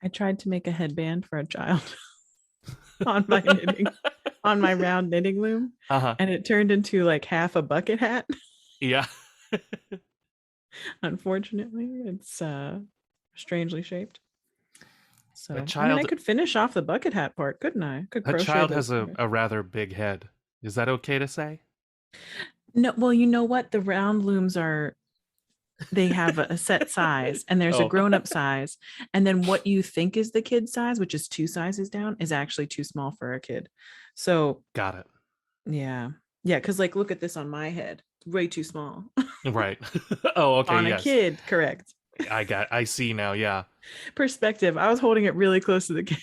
I tried to make a headband for a child on my round knitting loom, and it turned into like half a bucket hat. Yeah. Unfortunately, it's strangely shaped. So child, I could finish off the bucket hat part, couldn't I? Could a crochet child has those a rather big head. Is that okay to say? No, well, you know what? The round looms they have a set size, and there's a grown-up size, and then what you think is the kid size, which is 2 sizes down, is actually too small for a kid. So got it. Yeah, because like look at this on my head, way too small. Right. Oh, okay. On a kid, correct. I see now. Yeah. Perspective. I was holding it really close to the camera.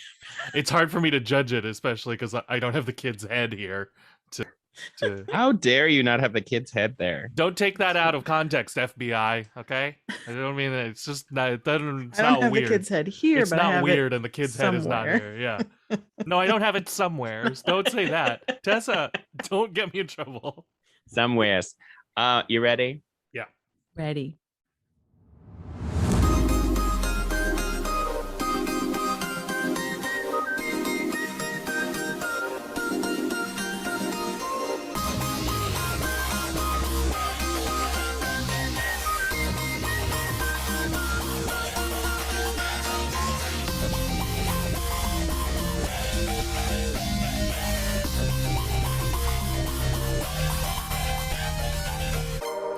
It's hard for me to judge it, especially because I don't have the kid's head here. To How dare you not have the kid's head there? Don't take that out of context, FBI. Okay, I don't mean that. It's just not. It's I don't not have weird. the kid's head here, it's but I not have weird, it and the kid's somewhere. head is not here. Yeah. No, I don't have it somewhere. Don't say that, Tessa. Don't get me in trouble. Somewheres. You ready? Yeah. Ready.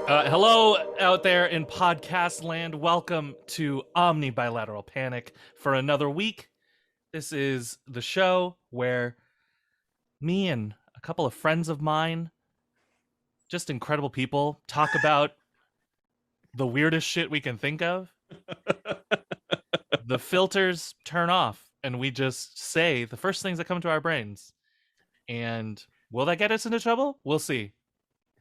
Hello out there in podcast land. Welcome to Omni Bilateral Panic for another week. This is the show where me and a couple of friends of mine, just incredible people, talk about the weirdest shit we can think of. The filters turn off and we just say the first things that come to our brains. And will that get us into trouble? We'll see.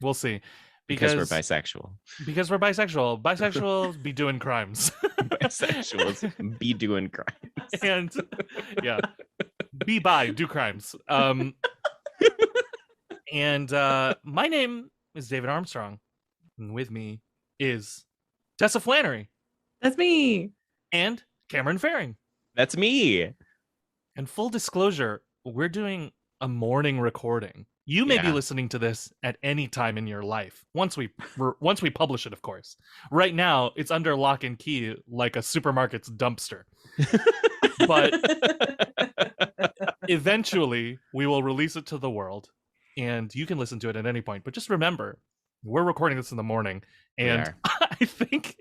We'll see. Because we're bisexual. Because we're bisexual. Bisexuals be doing crimes. Bisexuals be doing crimes. And yeah, be bi, do crimes. And my name is David Armstrong. And with me is Tessa Flannery. That's me. And Cameron Faring. That's me. And full disclosure, we're doing a morning recording. You may be listening to this at any time in your life. Once we publish it, of course. Right now, it's under lock and key like a supermarket's dumpster. But eventually, we will release it to the world, and you can listen to it at any point. But just remember, we're recording this in the morning, and I think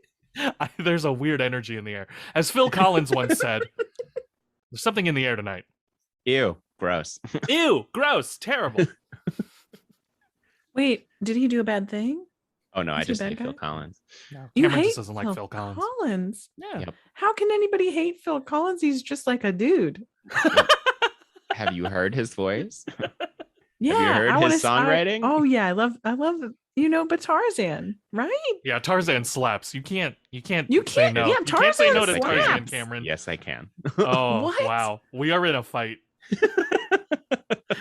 there's a weird energy in the air. As Phil Collins once said, there's something in the air tonight. Ew, gross. Ew, gross, terrible. Wait, did he do a bad thing? Oh no, I just hate Phil Collins. No, You Cameron hate just doesn't like Phil Collins. Yeah. Yep. How can anybody hate Phil Collins? He's just like a dude. Have you heard his voice? Yeah. Have you heard his songwriting? Oh yeah, I love but Tarzan, right? Yeah, Tarzan slaps. You can't You say can't. no. Yeah, You can't say no to Tarzan Tarzan, slaps. Cameron. Yes, I can. Oh, What? wow. We are in a fight.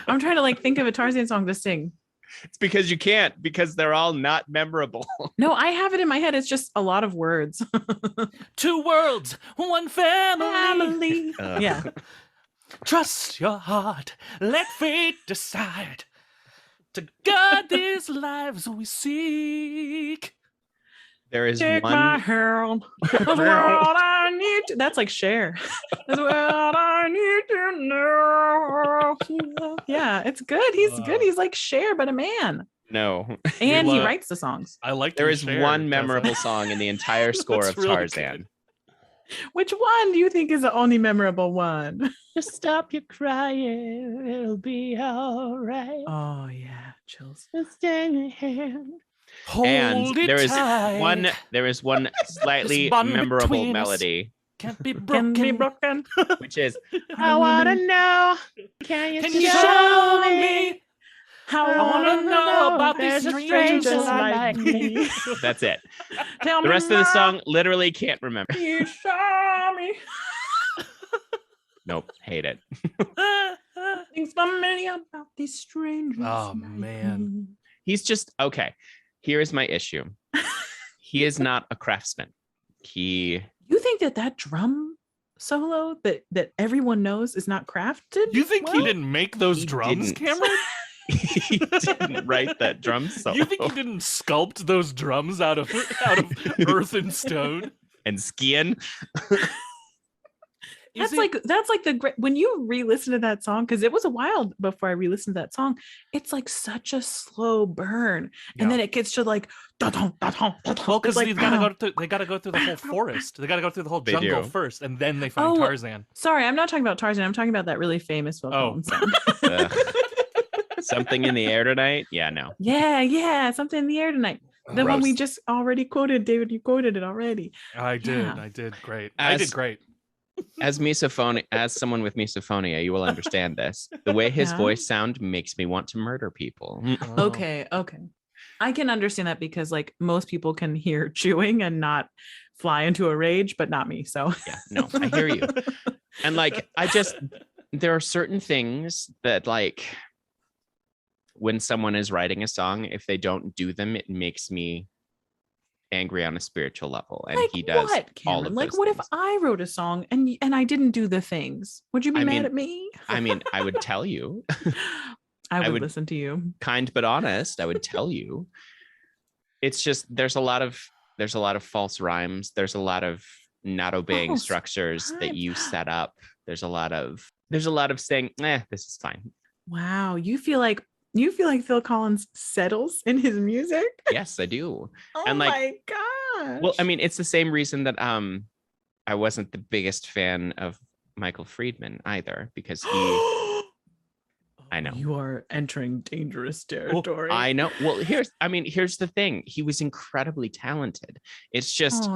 I'm trying to think of a Tarzan song to sing. It's because you can't, because they're all not memorable. No, I have it in my head. It's just a lot of words. 2 worlds, 1 family. Yeah. Trust your heart. Let fate decide. To guide these lives we seek. There is Take one. my hand. That's what I need to. That's like Cher. That's what I need to know. Yeah, it's good. He's good. He's like Cher, but a man. No. And he writes the songs. I like There is one memorable song in the entire score of really Tarzan. good. Which one do you think is the only memorable one? Just stop your crying. It'll be all right. Oh, yeah. Chills. Just stand your hand. Hold And it there tight. is one slightly This bond memorable between us melody, Can't be Can broken. be broken. which is I wanna know. Can you Can you show show me? me? How I wanna know about there's these a strangers stranger like like me. That's it. Tell The me rest of the now, song literally can't remember. you show me Nope, hate it. things familiar about these strangers. Oh, like man. me. He's just okay. Here's my issue. He is not a craftsman. He You think that drum solo that everyone knows is not crafted? You think he well? didn't make those He drums, didn't. Cameron? He didn't write that drum solo. You think he didn't sculpt those drums out of earth and stone? And skiing? That's like the great when you re-listen to that song, because it was a while before I re-listened to that song. It's like such a slow burn, and then it gets to like well, because like, they gotta go through the whole forest. They gotta go through the whole jungle first, and then they find Tarzan. Sorry, I'm not talking about Tarzan. I'm talking about that really famous Phil Collins song. Something in the air tonight? Yeah, no. Yeah, something in the air tonight. The one we just already quoted, David. You quoted it already. I did great. I did great. As someone with misophonia, you will understand this. The way his voice sound makes me want to murder people. Okay. I can understand that because like most people can hear chewing and not fly into a rage, but not me. So yeah, no, I hear you. And like, there are certain things that like, when someone is writing a song, if they don't do them, it makes me angry on a spiritual level. And like he does what, all of like those what things. if I wrote a song and I didn't do the things? Would you be mad at me? I mean, I would tell you. I would listen to you. Kind but honest, I would tell you. It's just there's a lot of false rhymes. There's a lot of not obeying structures that you set up. There's a lot of saying, this is fine. Wow, you feel like Phil Collins settles in his music? Yes, I do. Oh and like, my gosh. Well, I mean, it's the same reason that I wasn't the biggest fan of Michael Friedman either, because he I know. You are entering dangerous territory. I know. Well, here's the thing. He was incredibly talented. It's just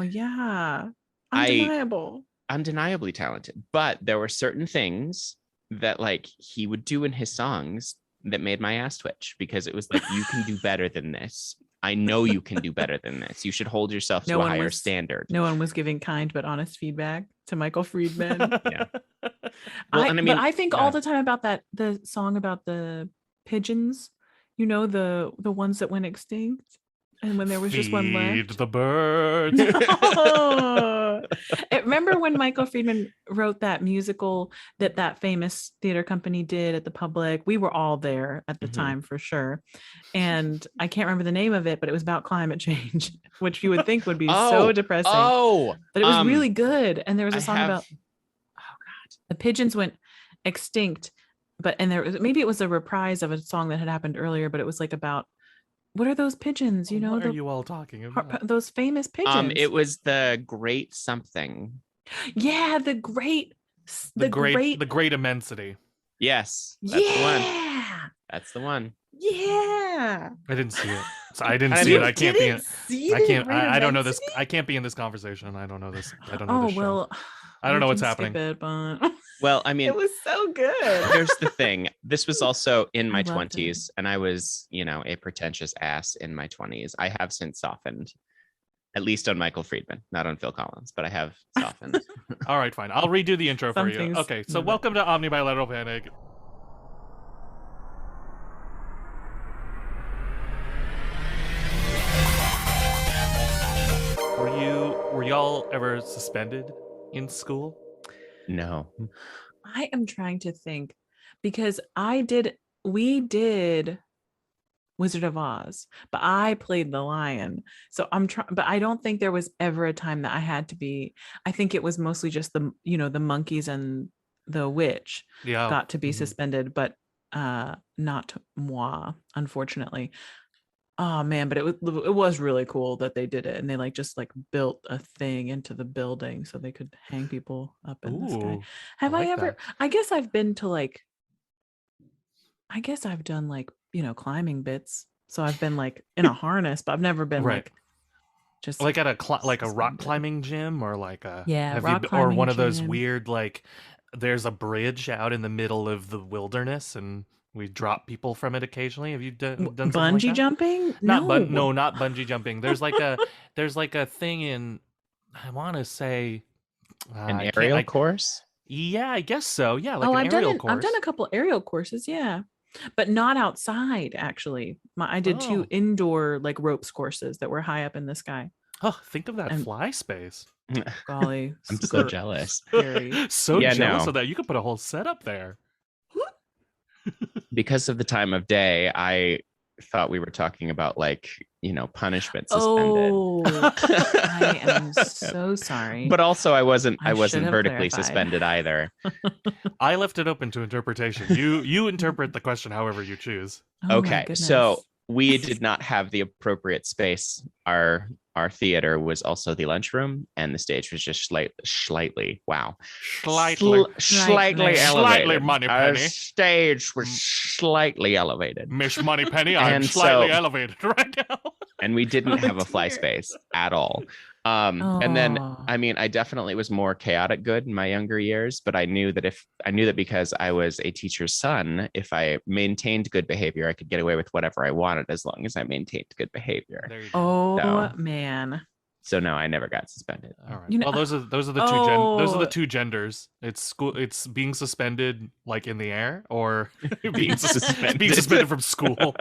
undeniably talented. But there were certain things that like he would do in his songs that made my ass twitch, because it was like, you can do better than this. I know you can do better than this. You should hold yourself to a higher standard. No one was giving kind but honest feedback to Michael Friedman. Yeah. Well, but I think all the time about the song about the pigeons, you know, the ones that went extinct. And when there was just one left. Feed the birds. No. Remember when Michael Friedman wrote that musical that famous theater company did at the Public? We were all there at the time for sure. And I can't remember the name of it, but it was about climate change, which you would think would be so depressing. But it was really good. And there was a song about the pigeons went extinct, maybe it was a reprise of a song that had happened earlier, but it was like about, what are those pigeons? You know, what are you all talking about? Those famous pigeons. It was the Great Something. Yeah, the great Immensity. Yes, that's the one. That's the one. Yeah. I didn't see it. So I didn't see it. I can't be in. I can't. I don't know this. I can't be in this conversation. I don't know this. I don't know this show. I don't know what's happening. Well, I mean, it was so good. Here's the thing. This was also in my 20s, and I was, a pretentious ass in my 20s. I have since softened, at least on Michael Friedman, not on Phil Collins, but I have softened. All right, fine. I'll redo the intro for you. Okay, so welcome to Omni Bilateral Panic. Were y'all ever suspended in school? No. I am trying to think, because we did Wizard of Oz, but I played the lion. So but I don't think there was ever a time that I had to be. I think it was mostly just the monkeys and the witch got to be suspended, but not moi, unfortunately. Oh man, but it was really cool that they did it, and they just built a thing into the building so they could hang people up in the sky. Have I ever? That. I guess I've been to I guess I've done climbing bits. So I've been in a harness, but I've never been just at a rock climbing gym or or one of those weird there's a bridge out in the middle of the wilderness and we drop people from it occasionally. Have you done bungee jumping? Not bungee jumping. There's a thing in, I want to say an aerial course. Yeah, I guess so. Yeah, I've done a couple aerial courses. Yeah, but not outside. Actually, I did 2 indoor ropes courses that were high up in the sky. Oh, think of that And- fly space. Golly, I'm so jealous. scary. So Yeah, jealous no. of that. You could put a whole setup there. Because of the time of day, I thought we were talking about like, punishment suspended. Oh, I am so sorry. But also I I wasn't should have vertically clarified. suspended either. I left it open to interpretation. You interpret the question however you choose. Oh my Okay, goodness. so we did not have the appropriate space. Our theater was also the lunchroom, and the stage was just slightly wow, Slightly. slightly Slightly elevated. Money Our Penny. stage was slightly elevated, Miss Money Penny, I'm And slightly so- elevated right now. and we didn't Oh, have a fly dear. space at all. And then Oh. I definitely was more chaotic good in my younger years, but I knew that because I was a teacher's son, if I maintained good behavior, I could get away with whatever I wanted as long as I maintained good behavior. There you go. Oh So- man. So no, I never got suspended. All right. You know- Well, those are the those are the Oh. two genders. It's school. It's being suspended like in the air, or Being suspended. being suspended from school.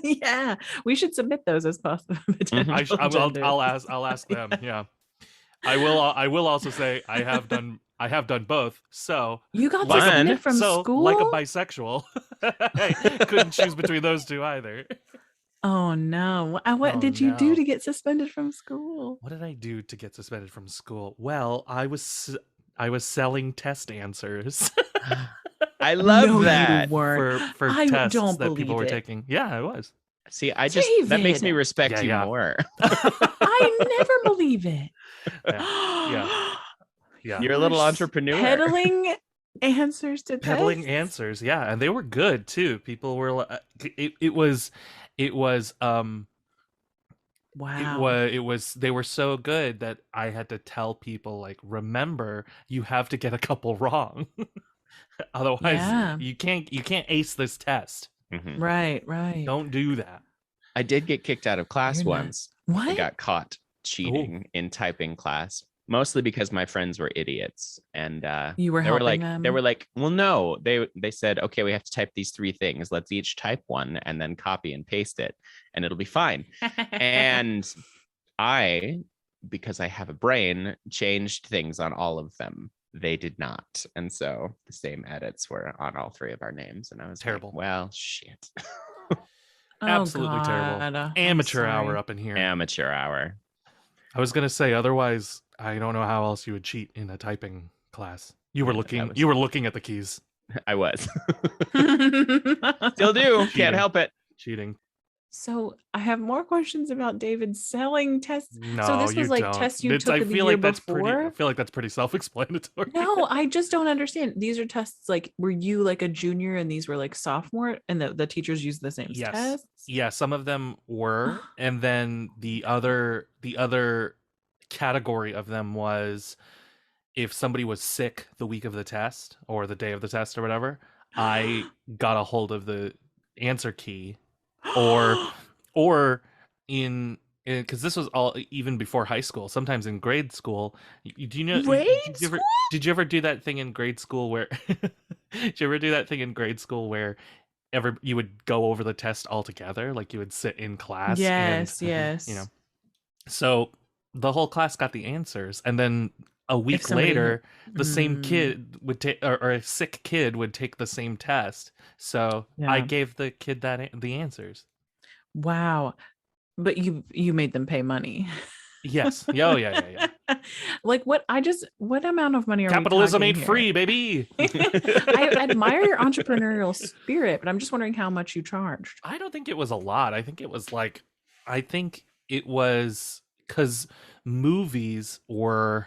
Yeah, we should submit those as possible. potential genders. I'll ask them. Yeah, I will also say I have done both. So You got Like a- suspended from so school. like a bisexual, I couldn't choose between those two either. Oh no! What Oh, did you do no. to get suspended from school? What did I do to get suspended from school? Well, I was selling test answers I love No, you that. weren't. for I tests don't that people were believe it. taking. Yeah, I was. See, that makes me David. respect Yeah, you yeah. more. I never believe it. Yeah. Yeah. You're a little entrepreneur. Peddling answers to Peddling tests? answers, yeah, and they were good too. People were it was Wow. they were so good that I had to tell people, like, remember, you have to get a couple wrong. Otherwise Yeah. you can't ace this test. Mhm. Right. Don't do that. I did get kicked out of class You're not- once. I What? got caught cheating in typing class, mostly because my friends were idiots, and You were they were helping like, them? well, no, they said, okay, we have to type these 3 things. Let's each type one and then copy and paste it, and it'll be fine. And I, because I have a brain, changed things on all of them. They did not, and so the same edits were on all 3 of our names, and I was like, Terrible. well, shit. Oh, Absolutely terrible. God. I'm Amateur hour sorry. up in here. Amateur hour. I was gonna say, otherwise I don't know how else you would cheat in a typing class. You were Yeah, looking that you were looking at the keys. I was. Still do. Cheating. Can't help it. Cheating. So I have more questions about David selling tests. No, So this was you like don't. tests you took I the feel year like that's before? pretty. I feel like that's pretty self-explanatory. No, I just don't understand. These are tests like, were you like a junior and these were like sophomore and the teachers use the same Yes. tests? Yeah, some of them were, and then the other category of them was if somebody was sick the week of the test or the day of the test or whatever, I got a hold of the answer key, or in because this was all even before high school. Sometimes in grade school, do you know? Grade Did you ever do that thing in grade school where? Did you ever do that thing in grade school where you would go over the test all together, like you would sit in class? Yes, and, yes. you know. So the whole class got the answers, and then a week somebody- later, the same Mm. kid would take, or a sick kid would take the same test. So I Yeah. gave the kid the answers. Wow. But you made them pay money. Yes. Oh yeah. Like what amount of money are Capitalism we ain't talking free, here? baby. I admire your entrepreneurial spirit, but I'm just wondering how much you charged. I don't think it was a lot. I think it was because movies were,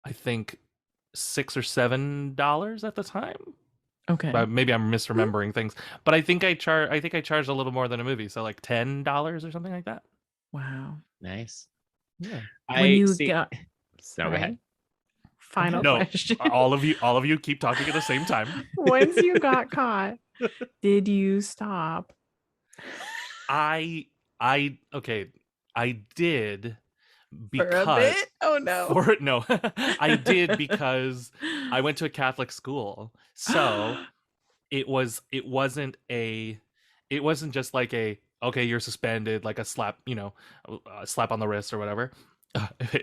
I think, $6 or $7 at the time. Okay. Maybe I'm misremembering things, but I think I charged a little more than a movie, so like $10 or something like that. Wow. Nice. Yeah. When you see. got No, go sorry. ahead. Final No, question. all of you keep talking at the same time. Once you got caught, did you stop? I did For a because bit? Oh no. no, I did because I went to a Catholic school, so it wasn't just like okay, you're suspended, like a slap, a slap on the wrist or whatever.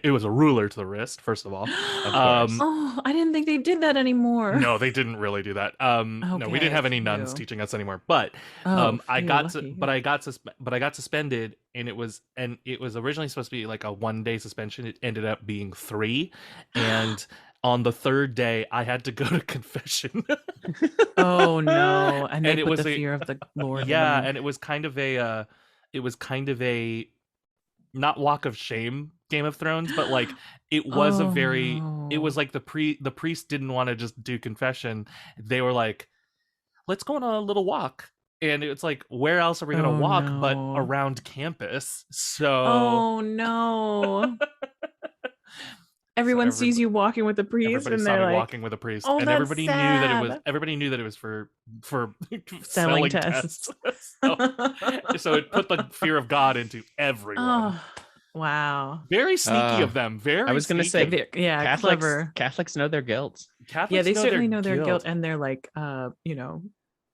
It was a ruler to the wrist, first of all. course. Oh, I didn't think they did that anymore. No, they didn't really do that. No, we Okay, didn't have any nuns phew. teaching us anymore. But Oh, I phew, got lucky. but I got suspended, and it was originally supposed to be like a 1-day suspension. It ended up being 3, and on the 3rd day, I had to go to confession. Oh no! And they And it put was the a- fear of the Lord. Yeah, in them. and it was kind of a not walk of shame Game of Thrones, but like it was a Oh, very it no. was like the priest didn't want to just do confession. They were like, let's go on a little walk. And it's like, where else are we gonna Oh, walk but no. around campus? So Oh no! Everyone sees you walking with the priest, everybody and saw they're me like, walking with a priest, "Oh, and that's everybody knew that sad." everybody knew that it was for Selling selling tests. tests. So it put the fear of God into everyone. Oh, wow. Very sneaky of them. Very. I was gonna say, sneaky. Yeah, clever. Catholics know their guilt. Catholics Yeah, they certainly their know their guilt and their like,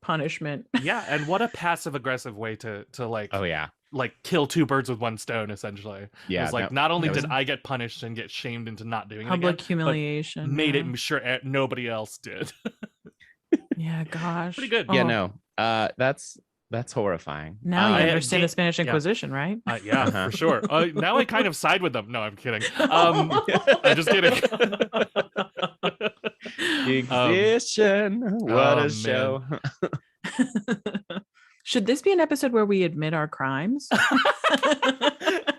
punishment. Yeah, and what a passive aggressive way to like Oh yeah, like kill 2 birds with 1 stone. Essentially, yeah. it's like that- not only that was- did I get punished and get shamed into not doing it Public again, humiliation. made yeah. it sure nobody else did. Yeah, gosh. Pretty good. yeah, Oh, no. That's horrifying. Now you I- understand the Spanish yeah. Inquisition, right? Yeah, Uh-huh. for sure. Now I kind of side with them. No, I'm kidding. I'm just kidding. Inquisition. What oh, a show. Should this be an episode where we admit our crimes?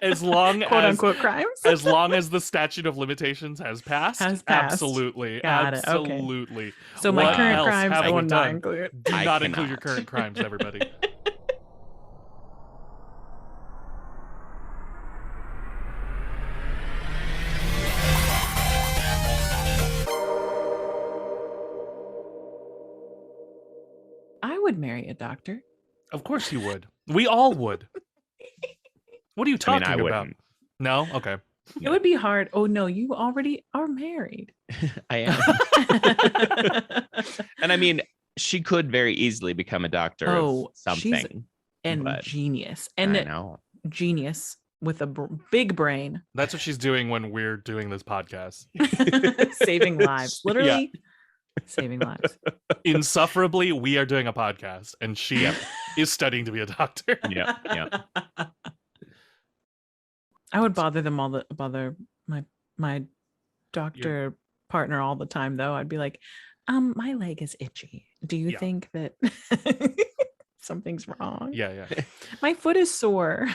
As long Quote as unquote crimes? as long as the statute of limitations has passed, Has passed. absolutely, Got it, okay. absolutely. So my What current else crimes have I we will not done? include. Do I not include your cannot. current crimes, everybody. I would marry a doctor. Of course you would. We all would. What are you I talking mean, I about? wouldn't. No? Okay. It would be hard. Oh no, you already are married. I am. And I mean, she could very easily become a doctor Oh, of she's something. and But genius. I And know. genius with a big brain. That's what she's doing when we're doing this podcast. Saving lives. Literally saving lives. Insufferably, we are doing a podcast, and she is studying to be a doctor. Yeah, yeah. I would bother my doctor partner all the time though. I'd be like, my leg is itchy. Do you Yeah. think that something's wrong? Yeah. My foot is sore.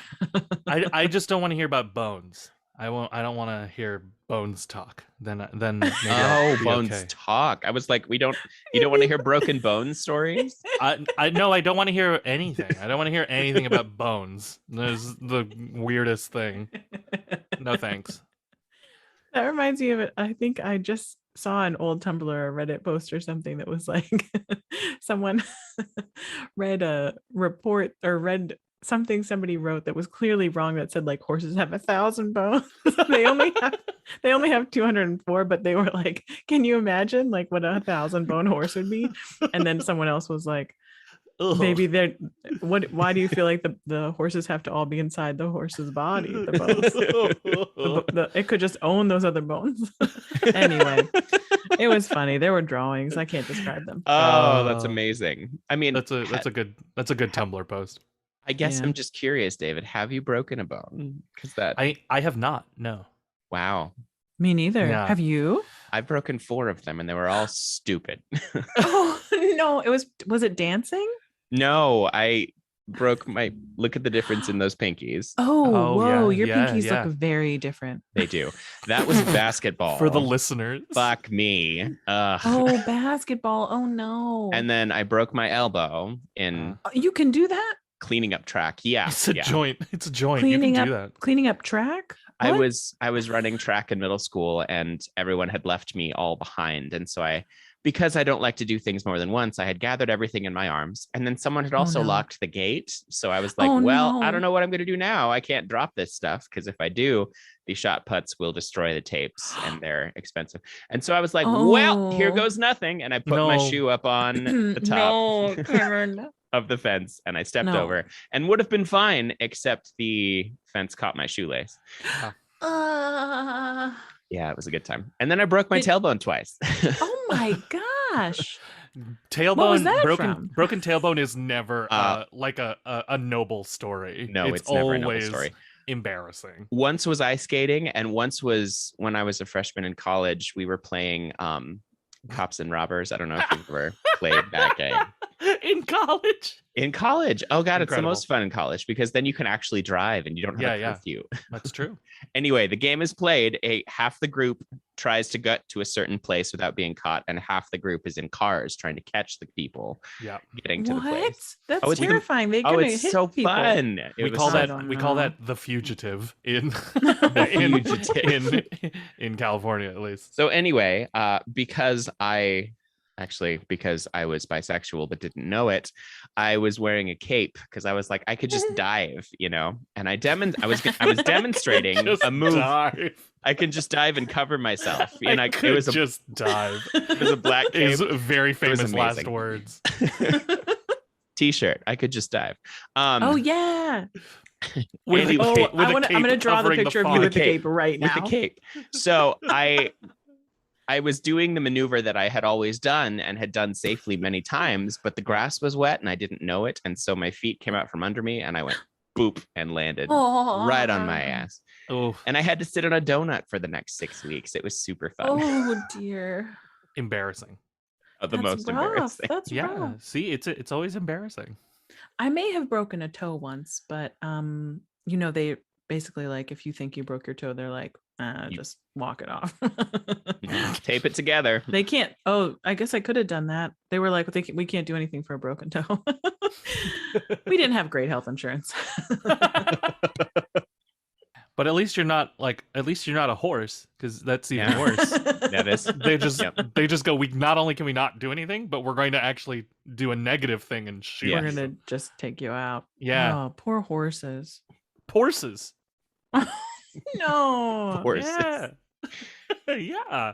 I just don't want to hear about bones. I don't want to hear bones talk. Then maybe I'll Oh, be bones okay. talk. I was like, you don't want to hear broken bones stories? I no, I don't want to hear anything. I don't want to hear anything about bones. That's the weirdest thing. No thanks. That reminds me of it. I think I just saw an old Tumblr or Reddit post or something that was like someone read a report or read something somebody wrote that was clearly wrong that said like horses have 1,000 bones. they only have 204, but they were like, can you imagine like what 1,000 bone horse would be? And then someone else was like, Ugh. maybe why do you feel like the horses have to all be inside the horse's body, the bones? It could just own those other bones. Anyway, it was funny. There were drawings. I can't describe them. Oh, that's Oh. amazing. I mean, That's a good Tumblr post. I guess Yeah. I'm just curious, David. Have you broken a bone? Because that I have not. No. wow. Me neither. Yeah. Have you? I've broken 4 of them and they were all stupid. Oh no, was it dancing? No, I broke my look at the difference in those pinkies. Oh, Oh, whoa, yeah, your yeah, pinkies yeah. look very different. They do. That was basketball. For the listeners. Fuck me. Oh, basketball. Oh no. And then I broke my elbow in You can do that? cleaning up track. Yeah. It's a yeah. joint. It's a joint. Cleaning you up can do that. cleaning up track? I What? was running track in middle school and everyone had left me all behind. And so because I don't like to do things more than once, I had gathered everything in my arms. And then someone had also no. locked the gate. So I was like, Oh, well, I no. don't know what I'm going to do now. I can't drop this stuff because if I do, the shot putts will destroy the tapes and they're expensive. And so I was like, well, here Oh. goes nothing. And I put my No. shoe up on the top. No, Cameron. of the fence, and I stepped No. over and would have been fine, except the fence caught my shoelace. Yeah, it was a good time. And then I broke my tailbone twice. Oh my gosh. Tailbone, What was that broken tailbone is never like a noble story. No, it's never a noble always story. Embarrassing. Once was ice skating, and once was when I was a freshman in college. We were playing Cops and Robbers. I don't know if you've ever played that game. In college. In college. Oh God, it's the Incredible. most fun in college because then you can actually drive and you don't have a curfew. That's true. Anyway, the game is played. Half the group tries to get to a certain place without being caught, and half the group is in cars trying to catch the people getting to the What? place. That's Oh, it's the- terrifying. They Oh, gonna it's hit so people. fun. We call I that don't the know. fugitive in Fugitive. in California at least. So anyway, because I was bisexual but didn't know it, I was wearing a cape because I was like, I could just dive, and I was demonstrating Just a move. dive. I can just dive and cover myself. And I it could was a just dive. it was a black cape Is very famous last amazing. words. t-shirt. I could just dive. Oh yeah. With Anyway, a cape- with a I'm cape gonna draw the covering picture of you font. with the cape right with now. the cape. So I was doing the maneuver that I had always done and had done safely many times, but the grass was wet and I didn't know it. And so my feet came out from under me and I went boop and landed right on my ass. Oh, And I had to sit on a donut for the next 6 weeks. It was super fun. Oh dear. embarrassing. The That's most rough. embarrassing. That's Yeah. rough. See, it's always embarrassing. I may have broken a toe once, but they basically like if you think you broke your toe, they're like, just walk it off. Tape it together. They can't. Oh, I guess I could have done that. They were like, we can't do anything for a broken toe. We didn't have great health insurance. But at least you're not a horse, because that's even Yeah. worse. That is. They just go, we not only can we not do anything, but we're going to actually do a negative thing and shoot. Yeah. We're you. gonna just take you out. Yeah. Oh, poor horses. Horses. No. Horses. Yeah. Yeah.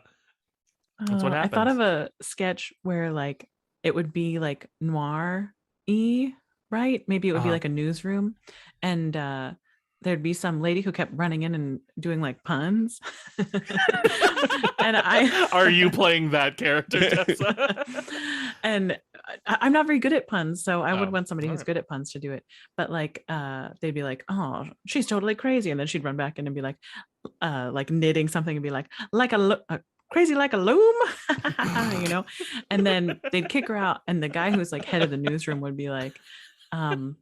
That's what I thought happens. of a sketch where like it would be like noir-y, right? Maybe it would be Uh-huh. like a newsroom, and there'd be some lady who kept running in and doing like puns. And Are you playing that character, Tessa? And I'm not very good at puns, so I would Oh, want somebody who's alright. good at puns to do it. But like they'd be like, oh, she's totally crazy, and then she'd run back in and be like knitting something and be like crazy like a loom. And then they'd kick her out, and the guy who's like head of the newsroom would be like, now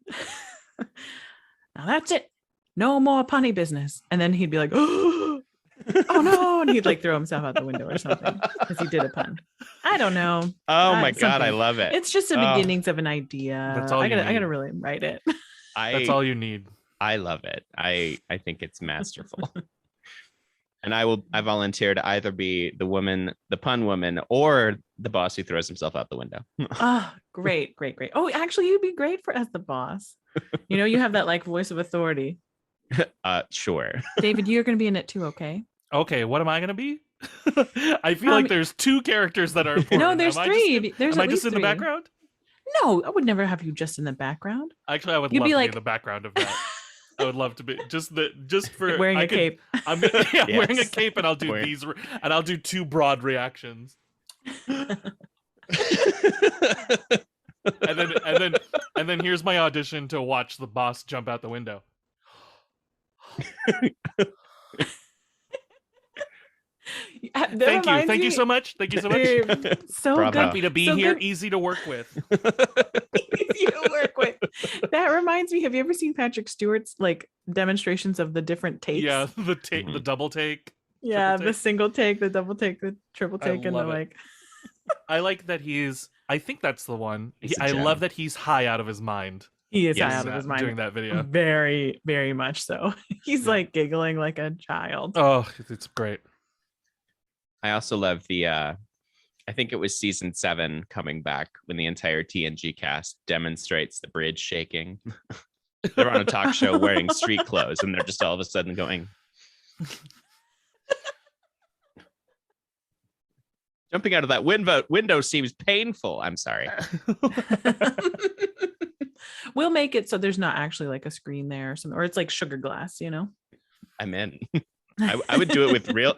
that's it, no more punny business. And then he'd be like, oh no, and he'd like throw himself out the window or something because he did a pun. I don't know. Oh my God, I something. love it. It's just the Oh. beginnings of an idea. That's all I you gotta need. really write it. That's all you need. I love it. I think it's masterful. And I volunteer to either be the pun woman, or the boss who throws himself out the window. Oh, great. Oh, actually, you'd be great as the boss. You have that like voice of authority. Sure. David, you're gonna be in it too, okay? Okay, what am I gonna be? I feel like there's two characters that are important. No, there's Am I three. There's Am at I just least in the three. background? No, I would never have you just in the background. Actually, I would You'd love be to be like- in the background of that. I would love to be just for Wearing I a could- cape. I'm gonna, wearing a Yes. cape, and I'll do Wearing- and I'll do two broad reactions, and then here's my audition to watch the boss jump out the window. Thank you so much. Thank you so much. So Bravo. Happy to be So here. good. Easy to work with. Easy to work with. That reminds me. Have you ever seen Patrick Stewart's like demonstrations of the different takes? Yeah, the take, Mhm. the double take. Yeah, triple the take. single take, the double take, the triple I take, and the love it. like. I like that he's. I think that's the one. He's a I gem. love that he's high out of his mind. He is Yes, high out of his mind. doing that video. Very, very much so. He's Yeah. like giggling like a child. Oh, it's great. I also love the I think it was season 7 coming back when the entire TNG cast demonstrates the bridge shaking. They're on a talk show wearing street clothes, and they're just all of a sudden going. Jumping out of that window seems painful. I'm sorry. We'll make it so there's not actually like a screen there or something, or it's like sugar glass, you know? I'm in. I would do it with real.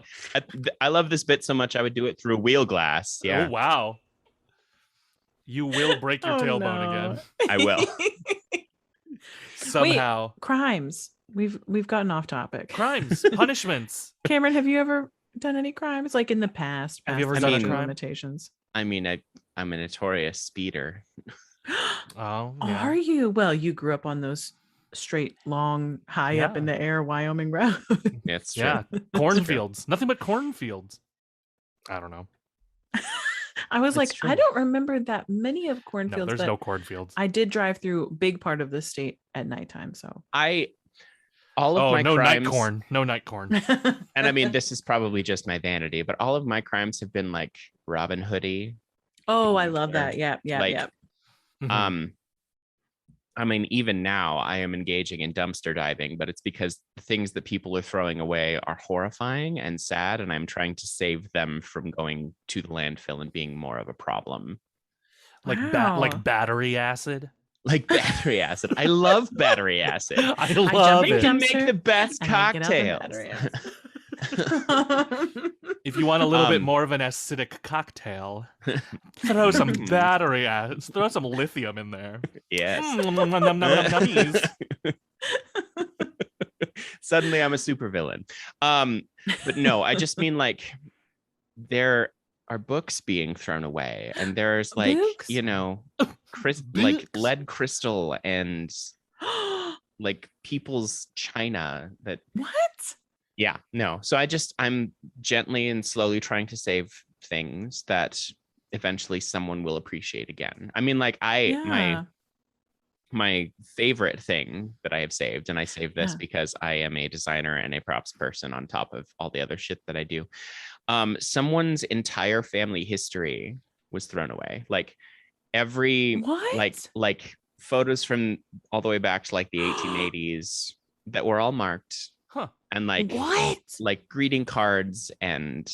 I love this bit so much. I would do it through wheel glass. Yeah, Oh wow. You will break your Oh, tailbone no. again I will. somehow. Crimes. We've gotten off topic. Crimes, punishments. Cameron, have you ever done any crimes like in the past? Have you ever past done a statute of crime? limitations? I mean, I'm a notorious speeder. Oh, yeah. Are you? Well, you grew up on those straight, long, high up in Yeah. the air Wyoming road. That's true. Yeah, cornfields. Nothing but cornfields. I don't know. I was That's like, true. I don't remember that many of No, cornfields, there's but no cornfields. I did drive through a big part of the state at nighthome. So All of Oh, my no crimes, night corn. No night corn. and I mean, this is probably just my vanity, but all of my crimes have been like Robin Hoodie. Oh, I love that. Yeah, yeah, Like, yeah. Mhm. I mean, even now I am engaging in dumpster diving, but it's because the things that people are throwing away are horrifying and sad, and I'm trying to save them from going to the landfill and being more of a problem. like Wow. like battery acid. Like battery acid. I love battery acid. I jump love in You it. can dumpster make the best and I get out the cocktails. battery acid. If you want a little bit Um, more of an acidic cocktail, throw some battery acid, throw some lithium in there. Yes. Nummies. Suddenly I'm a supervillain. But no, I just mean like there are books being thrown away, and there's like, Books? you know, like Books? lead crystal and like people's china that What? yeah, no. So I'm gently and slowly trying to save things that eventually someone will appreciate again. I mean, like Yeah. my favorite thing that I have saved, and I saved this Yeah. because I am a designer and a props person on top of all the other shit that I do. Someone's entire family history was thrown away. Like every What? like photos from all the way back to like the 1880s that were all marked, Huh. and What? like greeting cards and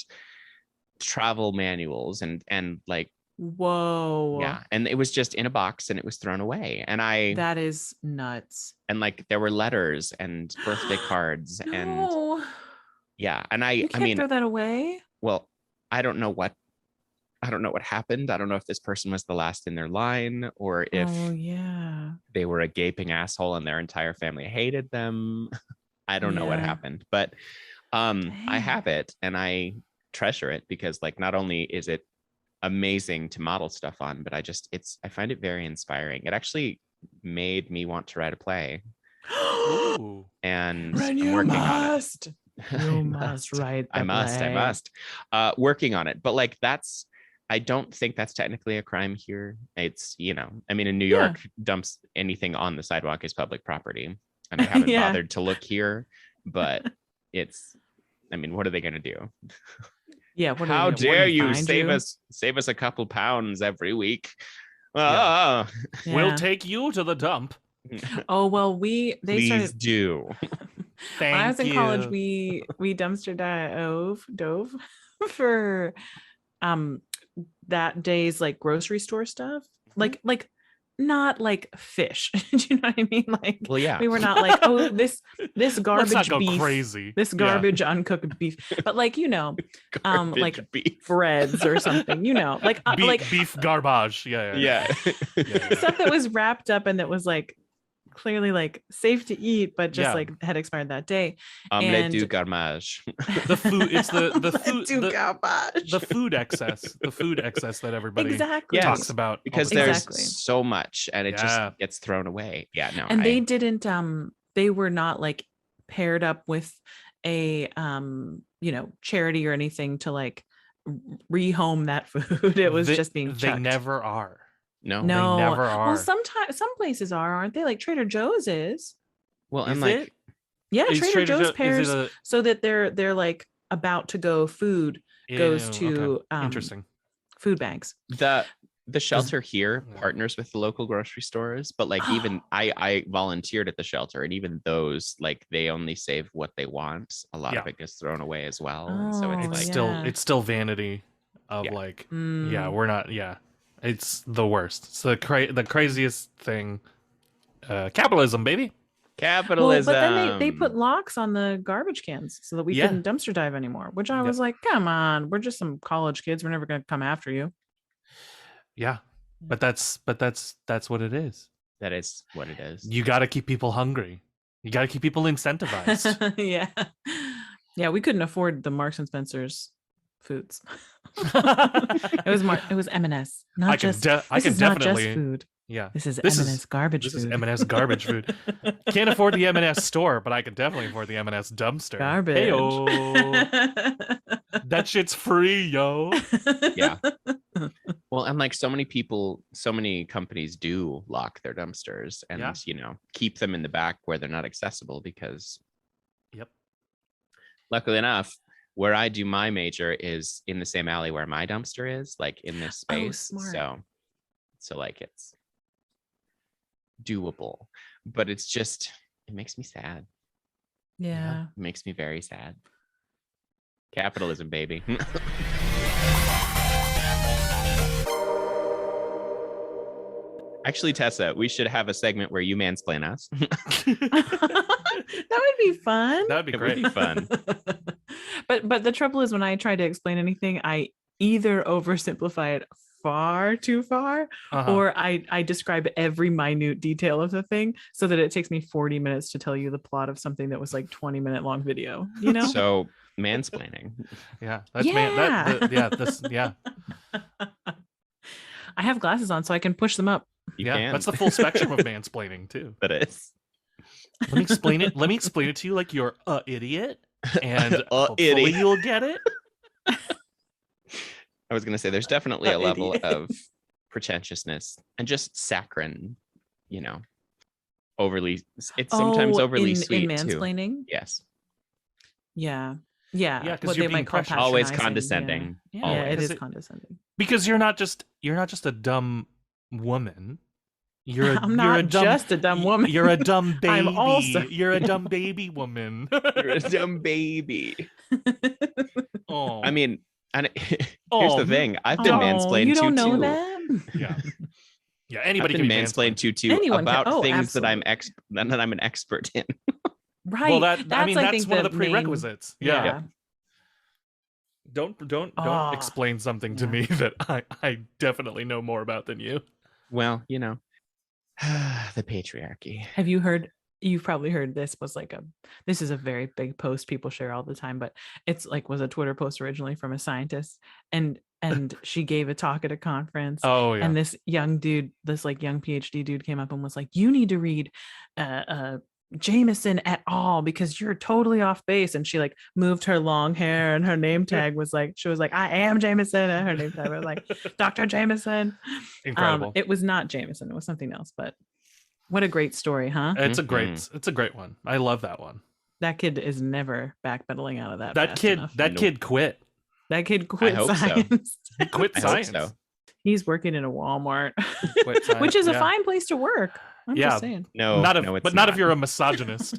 travel manuals and like Whoa. yeah, and it was just in a box and it was thrown away. And That is nuts. and like there were letters and birthday cards and No. yeah, and You I can't mean, throw that away. well, I don't know what happened. I don't know if this person was the last in their line or if Oh yeah. they were a gaping asshole and their entire family hated them. I don't know what Yeah. happened, but I Dang. have it and I treasure it because like not only is it amazing to model stuff on, but I find it very inspiring. It actually made me want to write a play, Ooh. and Ren, I'm you working on it. must. You must write the I play. must. Working on it. But like I don't think that's technically a crime here. It's, you know, I mean, in New Yeah. York, dumps anything on the sidewalk is public property. And I haven't Yeah. bothered to look here, but I mean, what are they gonna do? Yeah. What are How they gonna- dare what, you find save us a couple pounds every week? Yeah. Ah, Yeah. We'll take you to the dump. Oh well, they please started. do. Thank When I was in college, you. we dumpster dove for that day's like grocery store stuff. Mm-hmm. Like not like fish. Do you know what I mean? Like Well, yeah. we were not like, oh, this Let's garbage not go beef. crazy. This Yeah. garbage uncooked beef. But like, you know, Garbage like beef. breads or something, you know, like Beef garbage. Yeah. Yeah. Yeah. stuff that was wrapped up and that was like clearly like safe to eat, but just Yeah. like had expired that day. Omelette And- du garmage. The food. It's the food. Do The, garbage. the food excess. The food excess that everybody Exactly. Yes. talks about all Because the there's time. Exactly. so much and it Yeah. just gets thrown away. Yeah, no. And they didn't they were not like paired up with a you know, charity or anything to like rehome that food. It was just being They chucked. never are. no. No, never are. Well, sometimes some places aren't they? Like Trader Joe's is. Well, and Is like it? Yeah, Is Trader Joe's Jo- is pairs it so that they're like about to go food goes Ew, to okay. Interesting. food banks. the shelter here Yeah. partners with the local grocery stores, but like even I volunteered at the shelter, and even those, like, they only save what they want. A lot of Yeah. it gets thrown away as well. And so Oh, it's It's like yeah. still vanity of Yeah. like Mm. yeah, we're not, yeah. It's the worst. It's the craziest thing Capitalism, baby. Well, Capitalism. but then they put locks on the garbage cans so that we Yeah. couldn't dumpster dive anymore, which I Yep. was like, come on, we're just some college kids. We're never going to come after you. Yeah. But that's what it is. That is what it is. You got to keep people hungry. You got to keep people incentivized. Yeah. Yeah, we couldn't afford the Marks and Spencer's foods. It was M&S. I can Not definitely just food. Yeah. This is This M&S is- garbage This food. is M&S garbage food. Can't afford the M&S store, but I can definitely afford the M&S dumpster. Garbage. Heyo. That shit's free, yo. Yeah. Well, and like so many people, so many companies do lock their dumpsters and, Yeah. you know, keep them in the back where they're not accessible because Yep. luckily enough, where I do my major is in the same alley where my dumpster is, like in this Oh, space. smart. So like it's doable, but it's just, it makes me sad. Yeah. It makes me very sad. Capitalism, baby. Actually, Tessa, we should have a segment where you mansplain us. That would be fun. That'd be It would great. be fun. But the trouble is when I try to explain anything, I either oversimplify it far too far, Uh-huh. or I describe every minute detail of the thing so that it takes me 40 minutes to tell you the plot of something that was like 20-minute long video, you know? So mansplaining. Yeah. That's Yeah. yeah. I have glasses on so I can push them up. You Yeah. can. That's the full spectrum of mansplaining too. That is. Let me explain it. Let me explain it to you like you're a idiot, and hopefully idiot. you'll get it. I was gonna say there's definitely a level Idiot. of pretentiousness and just saccharine, you know, overly. It's sometimes overly in sweet too. mansplaining. Yes, Yeah. Yeah. Yeah, 'cause what you're they being might call pressured. always patronizing, condescending. Yeah, Always. yeah it Because is it- condescending. Because you're not just a dumb woman. You're a, I'm you're not a dumb, just a dumb woman. You're a dumb baby. I'm also- You're a dumb baby woman. you're a dumb baby. Oh, I mean, and here's Oh, the thing: I've been Oh, mansplained you to don't know too. that? yeah, yeah. I've Anybody been can be mansplained to too Anyone can- about oh, things that I'm absolutely. that I'm an expert in. Right. Well, that's I one think, of the main- prerequisites. Yeah. Yeah. Don't Ah, explain something to yeah. me that I definitely know more about than you. Well, you know, the patriarchy. Have you heard? You've probably heard this this is a very big post people share all the time, but it's like was a Twitter post originally from a scientist, and she gave a talk at a conference. Oh yeah. And this young dude, this like young PhD dude came up and was like, you need to read Jameson et al. Because you're totally off base. And she like moved her long hair and her name tag was like, she was like, I am Jameson. And her name tag was like, Dr. Jameson. Incredible. It was not Jameson. It was something else, but what a great story, huh? It's a great one. I love that one. That kid is never backpedaling out of that. That fast kid enough. that kid quit. That kid quit hope so. science. He quit I hope science. so. He's working in a Walmart, Quit science, which is a yeah. fine place to work. I'm Yeah. just saying. No, Not if, no, it's but not if you're a misogynist.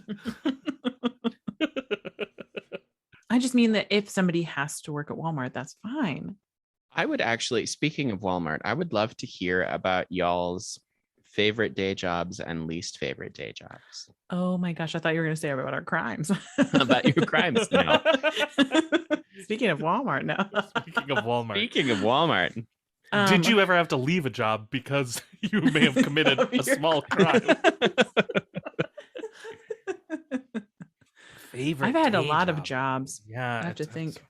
I just mean that if somebody has to work at Walmart, that's fine. I would actually, speaking of Walmart, I would love to hear about y'all's favorite day jobs and least favorite day jobs. Oh my gosh, I thought you were going to say about our crimes. About your crimes now. Speaking of Walmart now. Speaking of Walmart, Speaking of Walmart, did you ever have to leave a job because you may have committed a small crime? Favorite. I've had a day lot of job. jobs. Yeah, I have to think.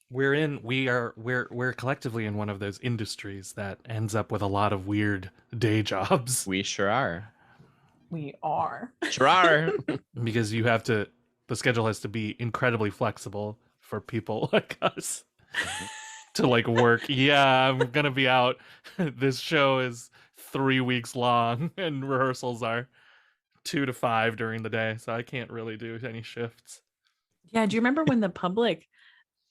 We're collectively in one of those industries that ends up with a lot of weird day jobs we sure are. We are. Sure are. because the schedule has to be incredibly flexible for people like us to like work. Yeah, I'm gonna be out. This show is 3 weeks long and rehearsals are 2 to 5 during the day, so I can't really do any shifts. Yeah. Do you remember when the public,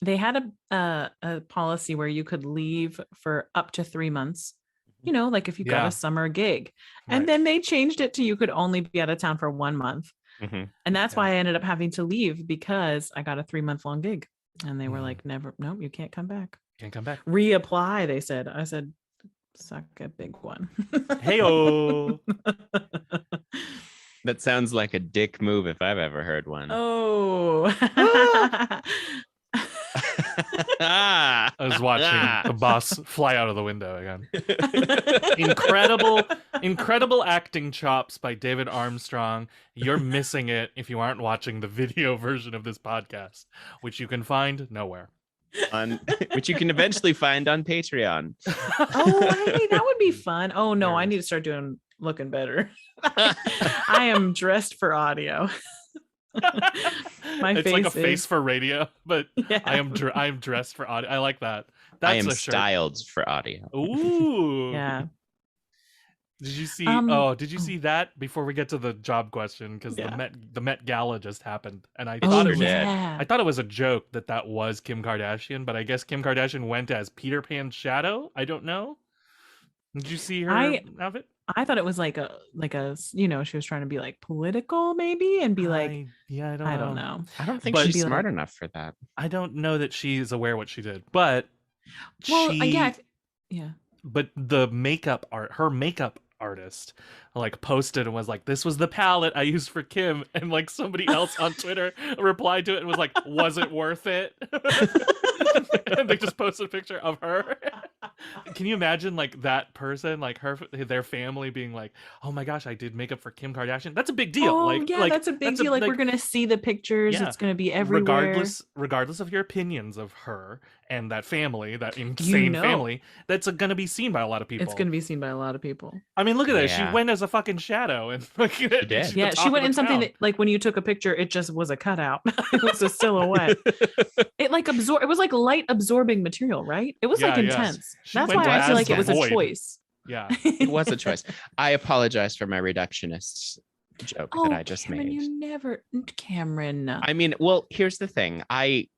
they had a policy where you could leave for up to 3 months, you know, like if you got Yeah. a summer gig, and Right. then they changed it to you could only be out of town for 1 month. Mhm. And that's Yeah. why I ended up having to leave because I got a 3-month long gig and they were Mhm. like, nope, you can't come back. Can't come back. Reapply. They said, I said, Suck a big one. Heyo. That sounds like a dick move if I've ever heard one. Oh. I was watching the boss fly out of the window again. Incredible acting chops by David Armstrong. You're missing it if you aren't watching the video version of this podcast, which you can find nowhere. Which you can eventually find on Patreon. Oh, hey, that would be fun. Oh no, I need to start looking better. I am dressed for audio. It's like a face for radio, but Yeah. I am dressed for audio. I like that. That's I am a shirt. styled for audio. Ooh. Yeah. Did you see? Did you oh. see that before we get to the job question? Because Yeah. the Met Gala just happened, and I Oh, thought it was yeah. I thought it was a joke that was Kim Kardashian, but I guess Kim Kardashian went as Peter Pan's shadow. I don't know. Did you see her outfit? I thought it was like a she was trying to be like political maybe and be like I don't know. I don't think But- she's Be smart like- enough for that. I don't know that she's aware what she did, but well she, yeah. but her makeup artist like posted and was like, this was the palette I used for Kim, and like somebody else on Twitter replied to it and was like, was it worth it? And they just posted a picture of her. Can you imagine like that person, like their family being like, oh my gosh, I did makeup for Kim Kardashian? That's a big deal. Oh, like, yeah, like that's a big deal. Like we're gonna see the pictures. Yeah. It's gonna be everywhere. regardless of your opinions of her and that family, that insane family, that's gonna be seen by a lot of people. It's gonna be seen by a lot of people. I mean, look at that. Yeah. She went as a fucking shadow, and like, did. Yeah, she went in something that like when you took a picture, it just was a cutout. It was a silhouette. It like it was like light absorbing material, right? It was like Yeah, yeah. intense. She That's went why I feel as like it was a Void. choice. Yeah. It was a choice. I apologize for my reductionist joke that I just Cameron, made. you never, Cameron. I mean, well, here's the thing. I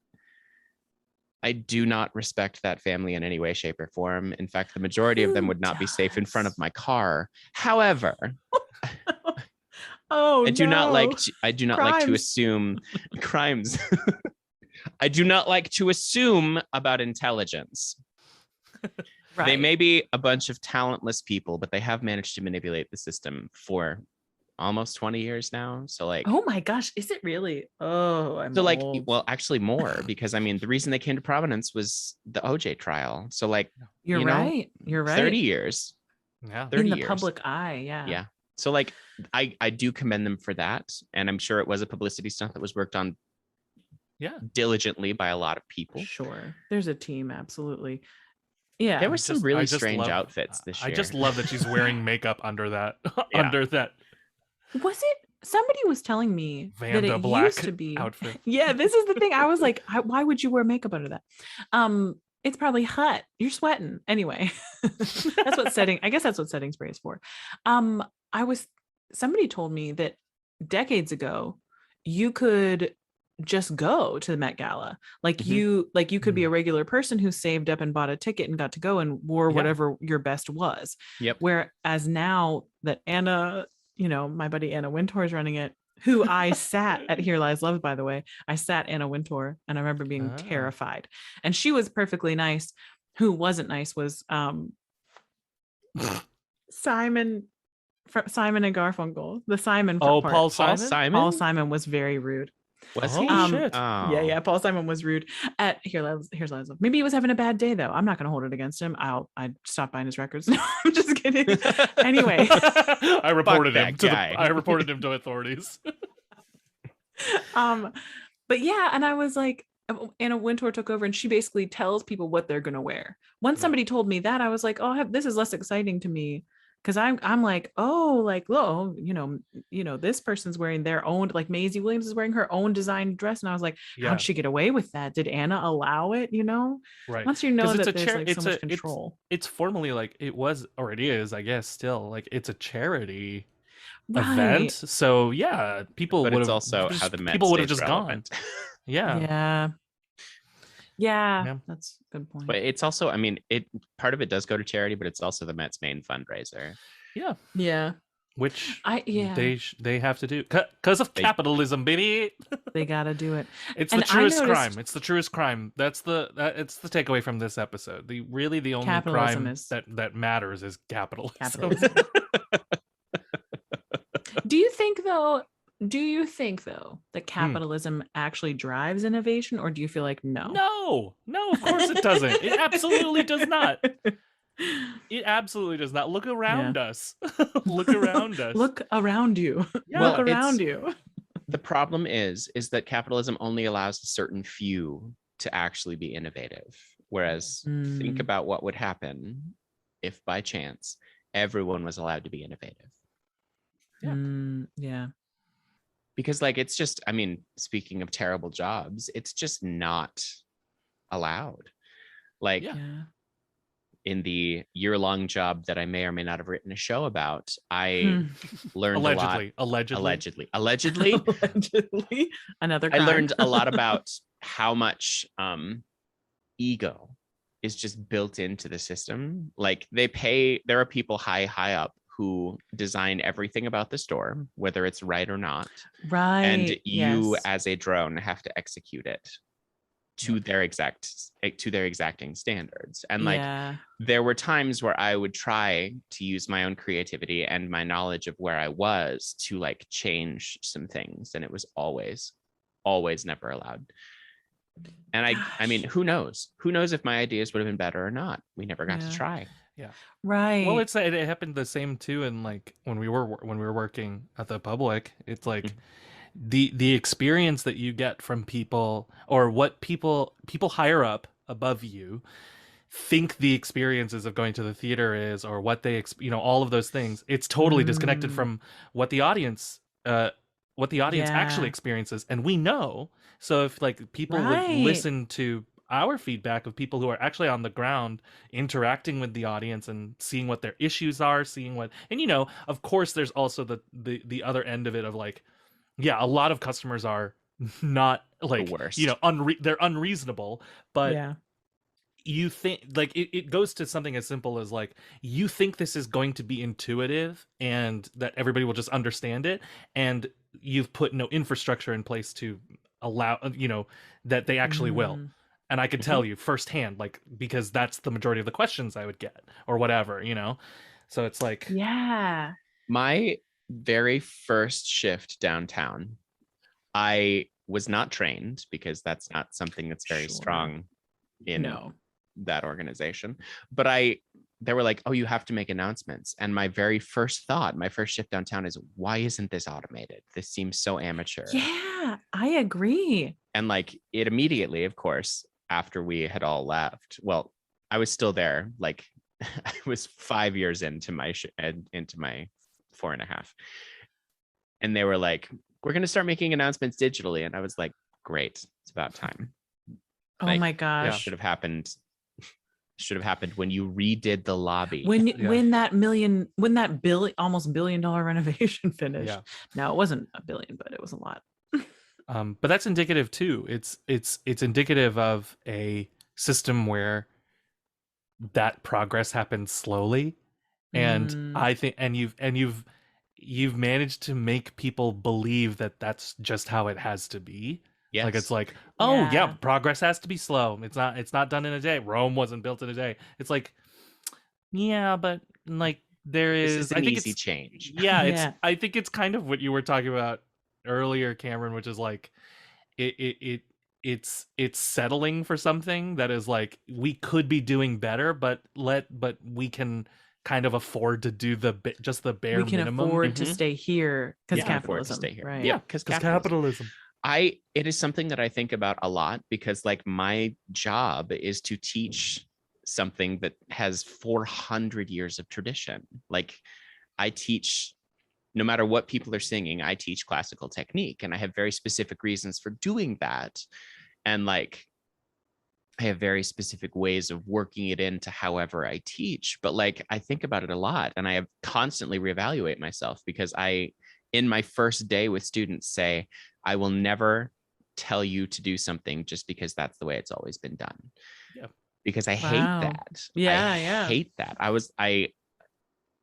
do not respect that family in any way, shape, or form. In fact, the majority of them Who would not be safe in front of does? my car. However, Oh, I do not like to Crimes. assume crimes. I do not like to assume about intelligence. Right. They may be a bunch of talentless people, but they have managed to manipulate the system for almost 20 years now. So like, Oh my gosh, is it really? Oh, I'm so like, old. well, actually more, because I mean, the reason they came to prominence was the OJ trial. So like You're you know, right. You're right. 30 years, Yeah. 30 in the years. public eye. Yeah. Yeah. So like, I do commend them for that. And I'm sure it was a publicity stunt that was worked on Yeah. diligently by a lot of people. Sure. There's a team. Absolutely. Yeah. There were some I really just strange love- outfits this year. I just love that she's wearing makeup under that. Yeah. Under that Was it? Somebody was telling me that Vanda it Black used to be. outfit. Yeah, this is the thing. I was like, why would you wear makeup under that? It's probably hot. You're sweating anyway. That's what setting. I guess that's what setting spray is for. Somebody told me that decades ago, you could just go to the Met Gala. Like Mhm. you could be a regular person who saved up and bought a ticket and got to go and wore Yeah. whatever your best was. Yep. Whereas now that Anna, my buddy Anna Wintour is running it, who I sat at Here Lies Love, by the way. I sat Anna Wintour and I remember being Ah. terrified. And she was perfectly nice. Who wasn't nice was Simon and Garfunkel. The Simon Oh, part. Paul Simon? Paul Simon was very rude. Was Oh, he? shit. Oh. Yeah, Paul Simon was rude at Here's Lies Love. Maybe he was having a bad day though. I'm not gonna hold it against him. I'd stop buying his records. No, I'm just kidding. Anyway. I reported that him to guy. I reported him to authorities. But yeah, and I was like, Anna Wintour took over and she basically tells people what they're gonna wear. Once somebody told me that, I was like, oh, this is less exciting to me. Because I'm like, oh, like, oh, this person's wearing their own, like Maisie Williams is wearing her own designed dress. And I was like, Yeah. how'd she get away with that? Did Anna allow it? Right. Once you know 'Cause it's that a there's like so much it's control. It's formally like it was, or it is, I guess, still like it's a charity Right. event. So yeah, people But would it's have also just, how the Met people would have stays just relevant. gone. Yeah. Yeah. Yeah. That's a good point. But it's also, I mean, part of it does go to charity, but it's also the Met's main fundraiser. Yeah. Yeah. which yeah, they have to do because of capitalism, baby. they gotta do it. It's And the I truest noticed crime. It's the truest crime. It's the takeaway from this episode. The only Capitalism crime is that matters is capitalism. capitalism. Do you think though that capitalism actually drives innovation, or do you feel like no? No, of course it doesn't. It absolutely does not. It absolutely does not. Look around us. Look around us. Look around you. Yeah. Look Well, around you. The problem is that capitalism only allows a certain few to actually be innovative. Whereas think about what would happen if by chance everyone was allowed to be innovative. Yeah. Because like it's just, I mean, speaking of terrible jobs, it's just not allowed. Like Yeah. in the year-long job that I may or may not have written a show about, I learned Allegedly. a lot. Allegedly. Another I crime. learned a lot about how much ego is just built into the system. Like there are people high up who design everything about the store, whether it's right or not. Right. And you yes. as a drone have to execute it to their exacting standards. And like there were times where I would try to use my own creativity and my knowledge of where I was to like change some things, and it was always never allowed. And I mean, who knows if my ideas would have been better or not. We never got to try. Yeah. Right. Well, it happened the same too. And like when we were working at the public, it's like the experience that you get from people, or what people higher up above you think the experiences of going to the theater is, or what they all of those things. It's totally disconnected from what the audience actually experiences, and we know. So if like people would listen to our feedback of people who are actually on the ground interacting with the audience and seeing what their issues are, and of course there's also the other end of it of like, yeah, a lot of customers are not like, the worst. They're unreasonable, but you think like it goes to something as simple as like, you think this is going to be intuitive and that everybody will just understand it, and you've put no infrastructure in place to allow that they actually will. And I could tell you firsthand, like, because that's the majority of the questions I would get or whatever, so it's like, my very first shift downtown, I was not trained, because that's not something that's very strong in that organization. But they were like, oh, you have to make announcements. And my very first shift downtown is, why isn't this automated? This seems so amateur. Yeah, I agree. And like it immediately, of course, after we had all left, well, I was still there. Like I was 5 years into my 4.5. And they were like, we're going to start making announcements digitally. And I was like, great, it's about time. Oh my gosh. Should have happened when you redid the lobby. When that almost $1 billion renovation finished. Yeah. No, it wasn't $1 billion, but it was a lot. But that's indicative too. It's indicative of a system where that progress happens slowly, and I think, and you've managed to make people believe that that's just how it has to be. Yes. Like it's like, progress has to be slow. It's not done in a day. Rome wasn't built in a day. It's like, yeah, but like there is an easy change. Yeah, I think it's kind of what you were talking about earlier, Cameron, which is like it's settling for something that is like, we could be doing better, but we can kind of afford to do just the bare minimum. We can afford to stay here because capitalism. To stay here. Right. Yeah, because capitalism. It is something that I think about a lot, because like my job is to teach something that has 400 years of tradition. Like I teach, no matter what people are singing, I teach classical technique, and I have very specific reasons for doing that. And like, I have very specific ways of working it into however I teach. But like, I think about it a lot, and I have constantly reevaluate myself, because in my first day with students, say, I will never tell you to do something just because that's the way it's always been done. Yeah. Because I hate that. I hate that.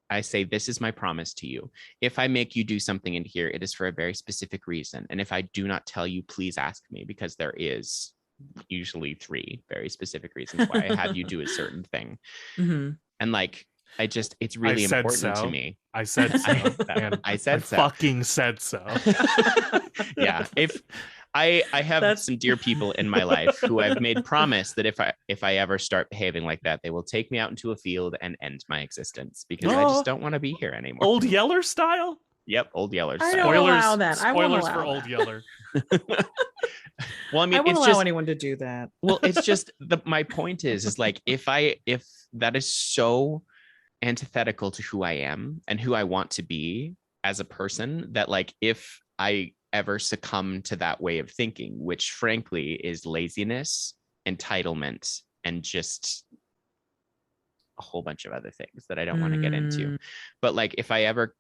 I I say, this is my promise to you. If I make you do something in here, it is for a very specific reason. And if I do not tell you, please ask me, because there is usually 3 very specific reasons why I have you do a certain thing. Mhm. And like, it's really important to me. I said so. I said so. Fucking said so. Yeah. If I have some dear people in my life who I've made promise that if I ever start behaving like that, they will take me out into a field and end my existence, because I just don't want to be here anymore. Old Yeller style? Yep, Old Yeller I style. don't allow that. I won't Spoilers allow for Old that. Yeller. Well, I mean, I won't it's allow just anyone to do that. well, it's just my point is like, if that is so antithetical to who I am and who I want to be as a person, that like, if I ever succumb to that way of thinking, which frankly is laziness, entitlement, and just a whole bunch of other things that I don't want to get into. But like, if I ever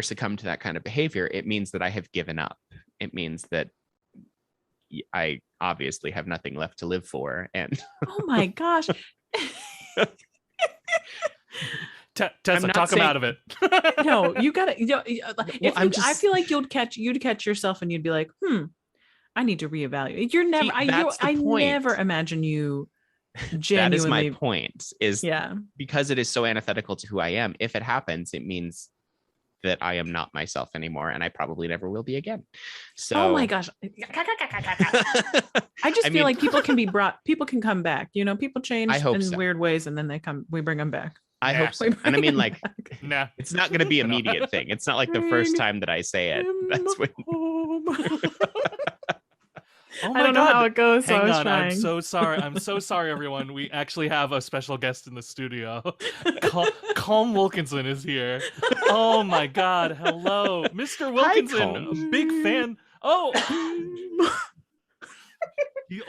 succumb to that kind of behavior, it means that I have given up. It means that I obviously have nothing left to live for. And Oh my gosh. Tessa, not talk him saying- out of it. No, you gotta, I feel like you'd catch yourself and you'd be like, I need to reevaluate. You're never, that's the I point. never imagine you that genuinely. is my point, is Yeah. because it is so antithetical to who I am. If it happens, it means that I am not myself anymore, and I probably never will be again. So, Oh my gosh. I just feel like people can come back. You know, people change I hope in so. weird ways, and then we bring them back. I Yeah. hope so. And I mean, like, Nah. it's not going to be an immediate thing. It's not like the first time that I say it. That's when. Oh my I don't know God. how it goes, so I Hang was on, trying. I'm so sorry. I'm so sorry, everyone. We actually have a special guest in the studio. Colm Wilkinson is here. Oh my God. Hello. Mr. Wilkinson, Colm. a big fan. Oh, he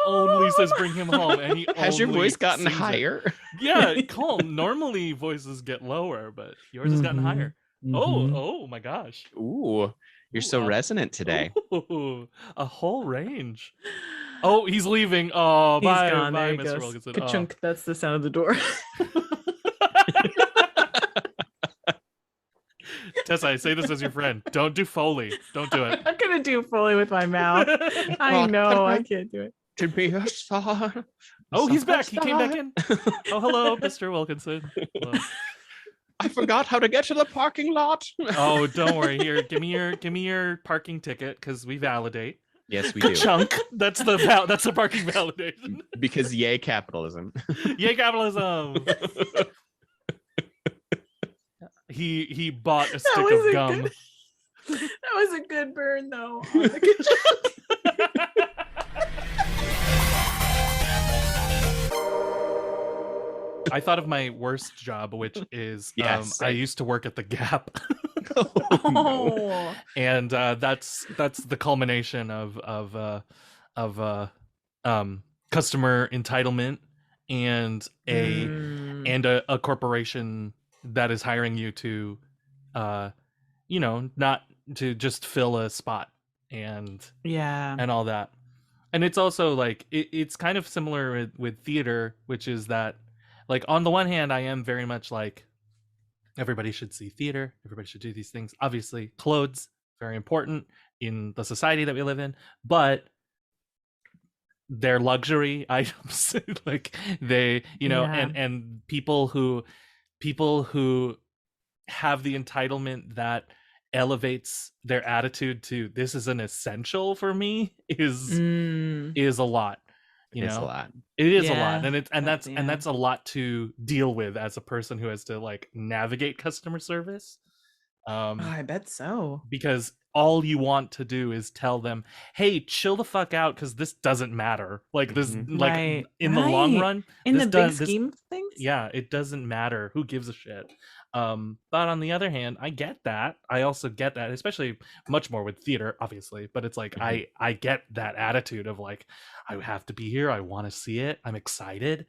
only says bring him home. And he Has your only voice gotten sings it. higher? Yeah, Colm. Normally voices get lower, but yours has gotten Mhm. higher. Mhm. Oh my gosh. Ooh, you're so Ooh, resonant today. Ooh, a whole range. Oh, he's leaving. Oh, He's bye, gone. bye, There he Mr. goes. Wilkinson. Ka-chunk. That's the sound of the door. Tessa, I say this as your friend. Don't do Foley. Don't do I'm it. not gonna do Foley with my mouth. I know I can't do it. To be a star. Oh, he's back. He came back in. Oh, hello, Mr. Wilkinson. Hello. I forgot how to get to the parking lot. Oh, don't worry. Here, give me your parking ticket, because we validate. Yes, we do. Chunk. That's the parking validation. Because yay, capitalism. Yay, capitalism. He bought a stick was of a gum. good- That was a good burn, though. On the ka-chunk. I thought of my worst job, which is Yes. I used to work at the Gap, Oh, no. Oh. and that's the culmination of customer entitlement and a corporation that is hiring you to not to just fill a spot and Yeah. all that. And it's also like it's kind of similar with theater, which is that, like, on the one hand, I am very much like, everybody should see theater, everybody should do these things. Obviously, clothes, very important in the society that we live in, but they're luxury items. Like, they, Yeah. and people who have the entitlement that elevates their attitude to this is an essential for me is a lot. It's a lot. It is a Yeah, lot, and yeah. that's a lot to deal with as a person who has to, like, navigate customer service. Oh, I bet so. Because all you want to do is tell them, "Hey, chill the fuck out, because this doesn't matter." Like, this, Mhm. like, Right, in the long right. run, In this the big does- this- scheme of things? yeah, it doesn't matter. Who gives a shit? But on the other hand, I get that. I also get that, especially much more with theater, obviously. But it's like, Mhm. I get that attitude of, like, I have to be here. I want to see it. I'm excited.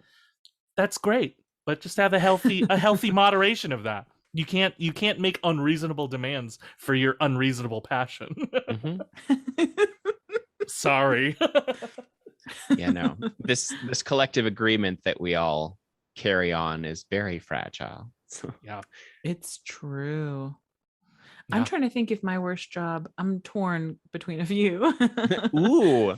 That's great, but just have a healthy moderation of that. You can't make unreasonable demands for your unreasonable passion. Mhm. Sorry. Yeah, no. This collective agreement that we all carry on is very fragile. So, Yeah. It's true. Yeah. I'm trying to think if my worst job, I'm torn between a few. ooh,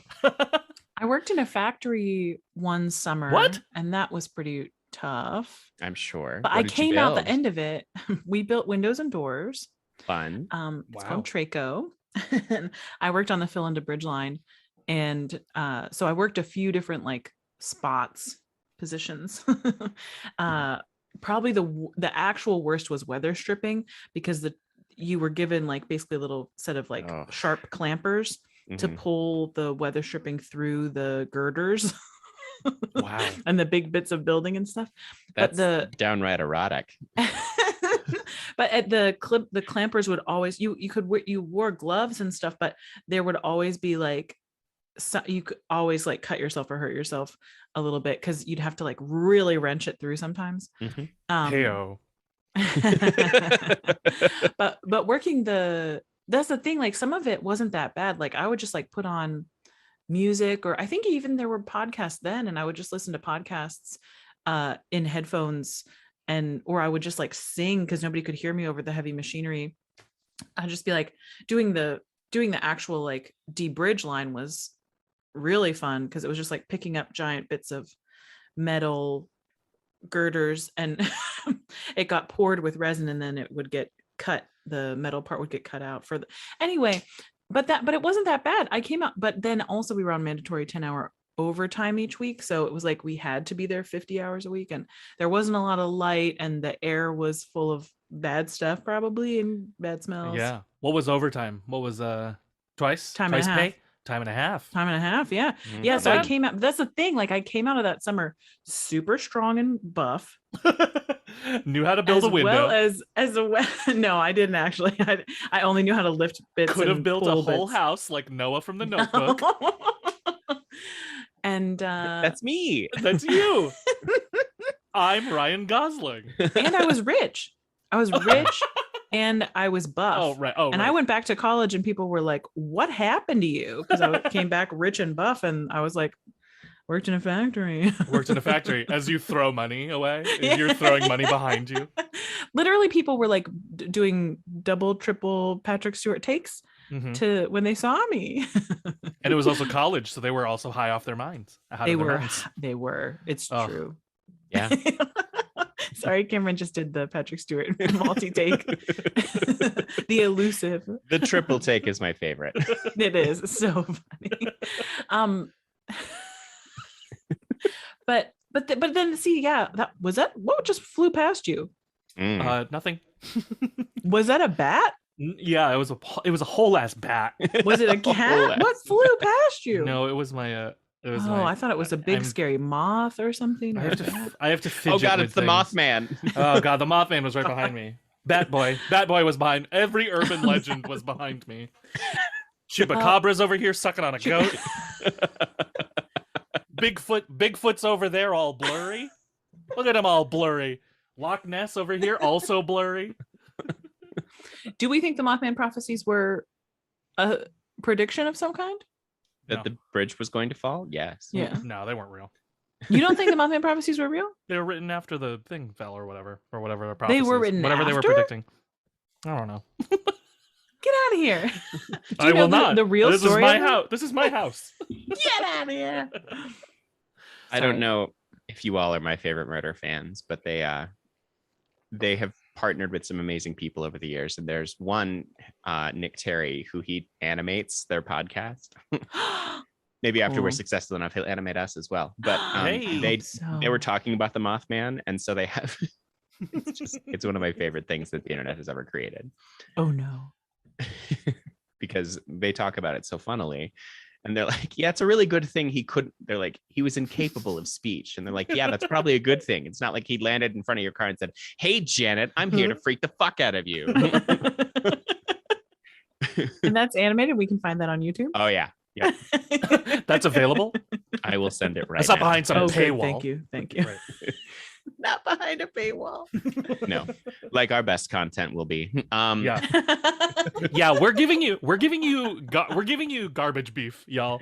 I worked in a factory one summer. What? And that was pretty tough. I'm sure. But What I did you came out the build? end of it. We built windows and doors. Fun. It's Wow. called Traco. And I worked on the Philander Bridge line. And so I worked a few different like spots, positions. Probably the actual worst was weather stripping, because you were given like basically a little set of like Oh. sharp clampers to Mhm. pull the weather stripping through the girders. Wow. And the big bits of building and stuff. That's But downright erotic. but at the clampers would always, you wore gloves and stuff, but there would always be like, so you could always like cut yourself or hurt yourself a little bit, because you'd have to like really wrench it through sometimes. Mhm. Heyo. but working that's the thing, like some of it wasn't that bad. Like I would just like put on music, or I think even there were podcasts then, and I would just listen to podcasts in headphones, or I would just like sing because nobody could hear me over the heavy machinery. I'd just be like doing the actual like bridge line was really fun, because it was just like picking up giant bits of metal girders, and it got poured with resin, and then it would get cut, the metal part would get cut out for the anyway. But it wasn't that bad. I came out, but then also we were on mandatory 10-hour overtime each week, so it was like we had to be there 50 hours a week, and there wasn't a lot of light, and the air was full of bad stuff, probably, and bad smells. Yeah. What was overtime? What was twice? Time and Twice a half. pay? Time and a half. Time and a half, yeah. Mhm. Yeah, so I bad. came out, that's the thing, like I came out of that summer super strong and buff, Knew how to build as a window. well as no, I didn't actually. I only knew how to lift bits. Could have and built a pull whole bits. house like Noah from the Notebook. And That's me. That's you. I'm Ryan Gosling. and I was rich. And I was buff. Oh right. Oh, and right. I went back to college, and people were like, "What happened to you?" Because I came back rich and buff, and I was like, "Worked in a factory." Worked in a factory. As you throw money away, Yeah. you're throwing money behind you. Literally, people were like doing double, triple Patrick Stewart takes Mhm. to when they saw me. And it was also college, so they were also high off their minds. They were. It's Oh. true. Yeah. Sorry, Cameron just did the Patrick Stewart multi-take. The elusive. The triple take is my favorite. It is so funny. But then see, yeah, what just flew past you? Nothing. Was that a bat? Yeah, it was a whole ass bat. Was it a cat? What flew past you? No, it was my. I thought it was a big scary moth or something. I or have a to. bat. I have to fidget. Oh god, with it's the things. Mothman. Oh god, the Mothman was right behind me. Bat Boy was behind. Every urban legend was behind me. Chupacabra's over here sucking on a goat. Bigfoot's over there, all blurry. Look at him, all blurry. Loch Ness over here, also blurry. Do we think the Mothman prophecies were a prediction of some kind? That No. the bridge was going to fall? Yes. Yeah. No, they weren't real. You don't think the Mothman prophecies were real? They were written after the thing fell, or whatever their They prophecies. were written whatever they were after? predicting. I don't know. Get out of here. Do I you know will not. the real this story is my of it? house. This is my house. Get out of here. I don't know if you all are my favorite murder fans, but they have partnered with some amazing people over the years. And there's one, Nick Terry, who he animates their podcast. Maybe after we're Cool. successful enough, he'll animate us as well. But Hey. they were talking about the Mothman, and so they have. It's one of my favorite things that the internet has ever created. Oh no. Because they talk about it so funnily, and they're like, yeah, it's a really good thing they're like, he was incapable of speech, and they're like, yeah, that's probably a good thing. It's not like he landed in front of your car and said, hey Janet, I'm here to freak the fuck out of you. And that's animated. We can find that on YouTube. Oh yeah, That's available. I will send it right That's not now. behind some Oh, good. paywall. Thank you. Right. Not behind a paywall. No, like our best content will be. Yeah, yeah. We're giving you garbage beef, y'all.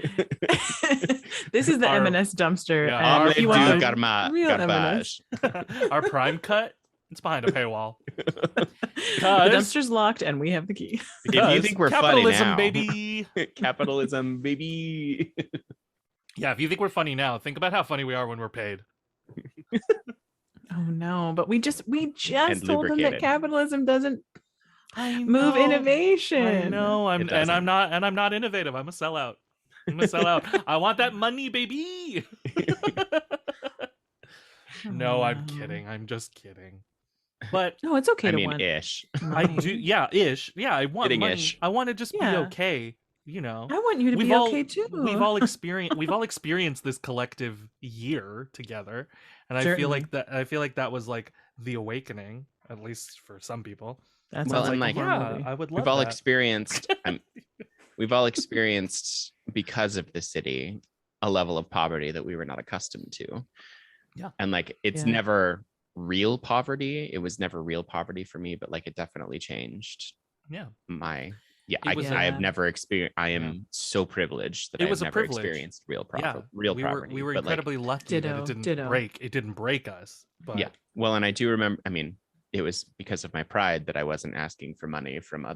This is the Our- M&S dumpster. Yeah, and our if you prime- want the real M&S. garbage. Our prime cut It's behind a paywall. The Because dumpster's locked and we have the key. If you think we're funny capitalism, now, baby. capitalism, baby. Yeah, if you think we're funny now, think about how funny we are when we're paid. Oh no, but we just told them that lubricated. capitalism doesn't I move know. innovation. I know. I'm doesn't. not innovative. I'm a sellout. I want that money, baby. No, I'm kidding. I'm just kidding. But No, it's okay I to mean, want ish. I do, money. yeah, ish. Yeah, I want money. Kidding-ish. I want to just be Yeah. okay. You know, I want you to we've be all okay too. we've all experienced this collective year together, and I feel like that was like the awakening, at least for some people. That Well, sounds and like a like, horror Yeah, movie. I would love We've all that. experienced. We've all experienced because of the city a level of poverty that we were not accustomed to. Yeah. And like, it's Yeah. never real poverty. It was never real poverty for me, but like, it definitely changed Yeah. my. It was I a- have never experienced. I am so privileged that It I've was a never privilege. experienced real Yeah, real we poverty. were but, like, incredibly lucky that it Ditto. didn't break us. But yeah. Well, and I do remember. I mean, it was because of my pride that I wasn't asking for money from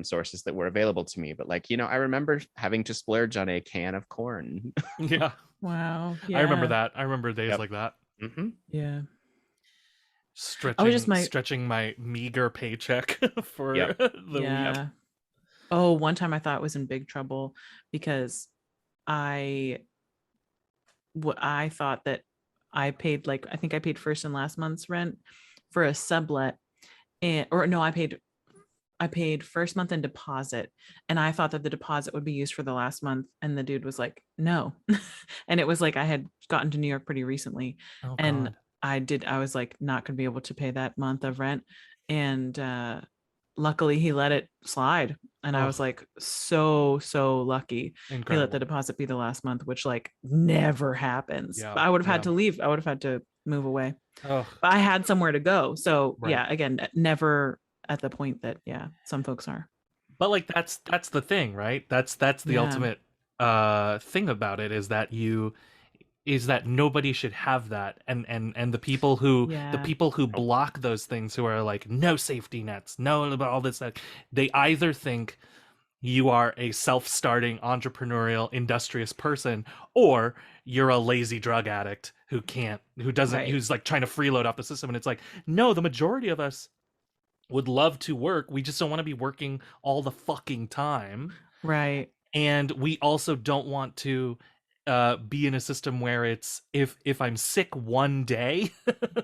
sources that were available to me. But like, I remember having to splurge on a can of corn. yeah, Wow. Yeah. I remember that. I remember days Yep. like that. Mm-hmm. Yeah. Stretching my meager paycheck for Yep. the week. Yeah. Oh, one time I thought I was in big trouble because I thought that I paid I think I paid first and last month's rent for a sublet, I paid first month and deposit, and I thought that the deposit would be used for the last month, and the dude was like, no. And it was like I had gotten to New York pretty recently, Oh, and God. I was like not gonna be able to pay that month of rent, and luckily he let it slide, and I was Oh. like so lucky. He let Incredible. the deposit be the last month, which like never happens. Yeah, But I would have had yeah. to leave. I would have had to move away, Oh, but I had somewhere to go. So Right. yeah, again, never at the point that some folks are. but like that's the thing, right? That's the Yeah. ultimate thing about it is that nobody should have that, and the people who block those things, who are like no safety nets, no all this stuff, they either think you are a self-starting entrepreneurial industrious person, or you're a lazy drug addict who's like trying to freeload off the system. And it's like, no, the majority of us would love to work, we just don't want to be working all the fucking time. Right. And we also don't want to be in a system where it's if I'm sick one day,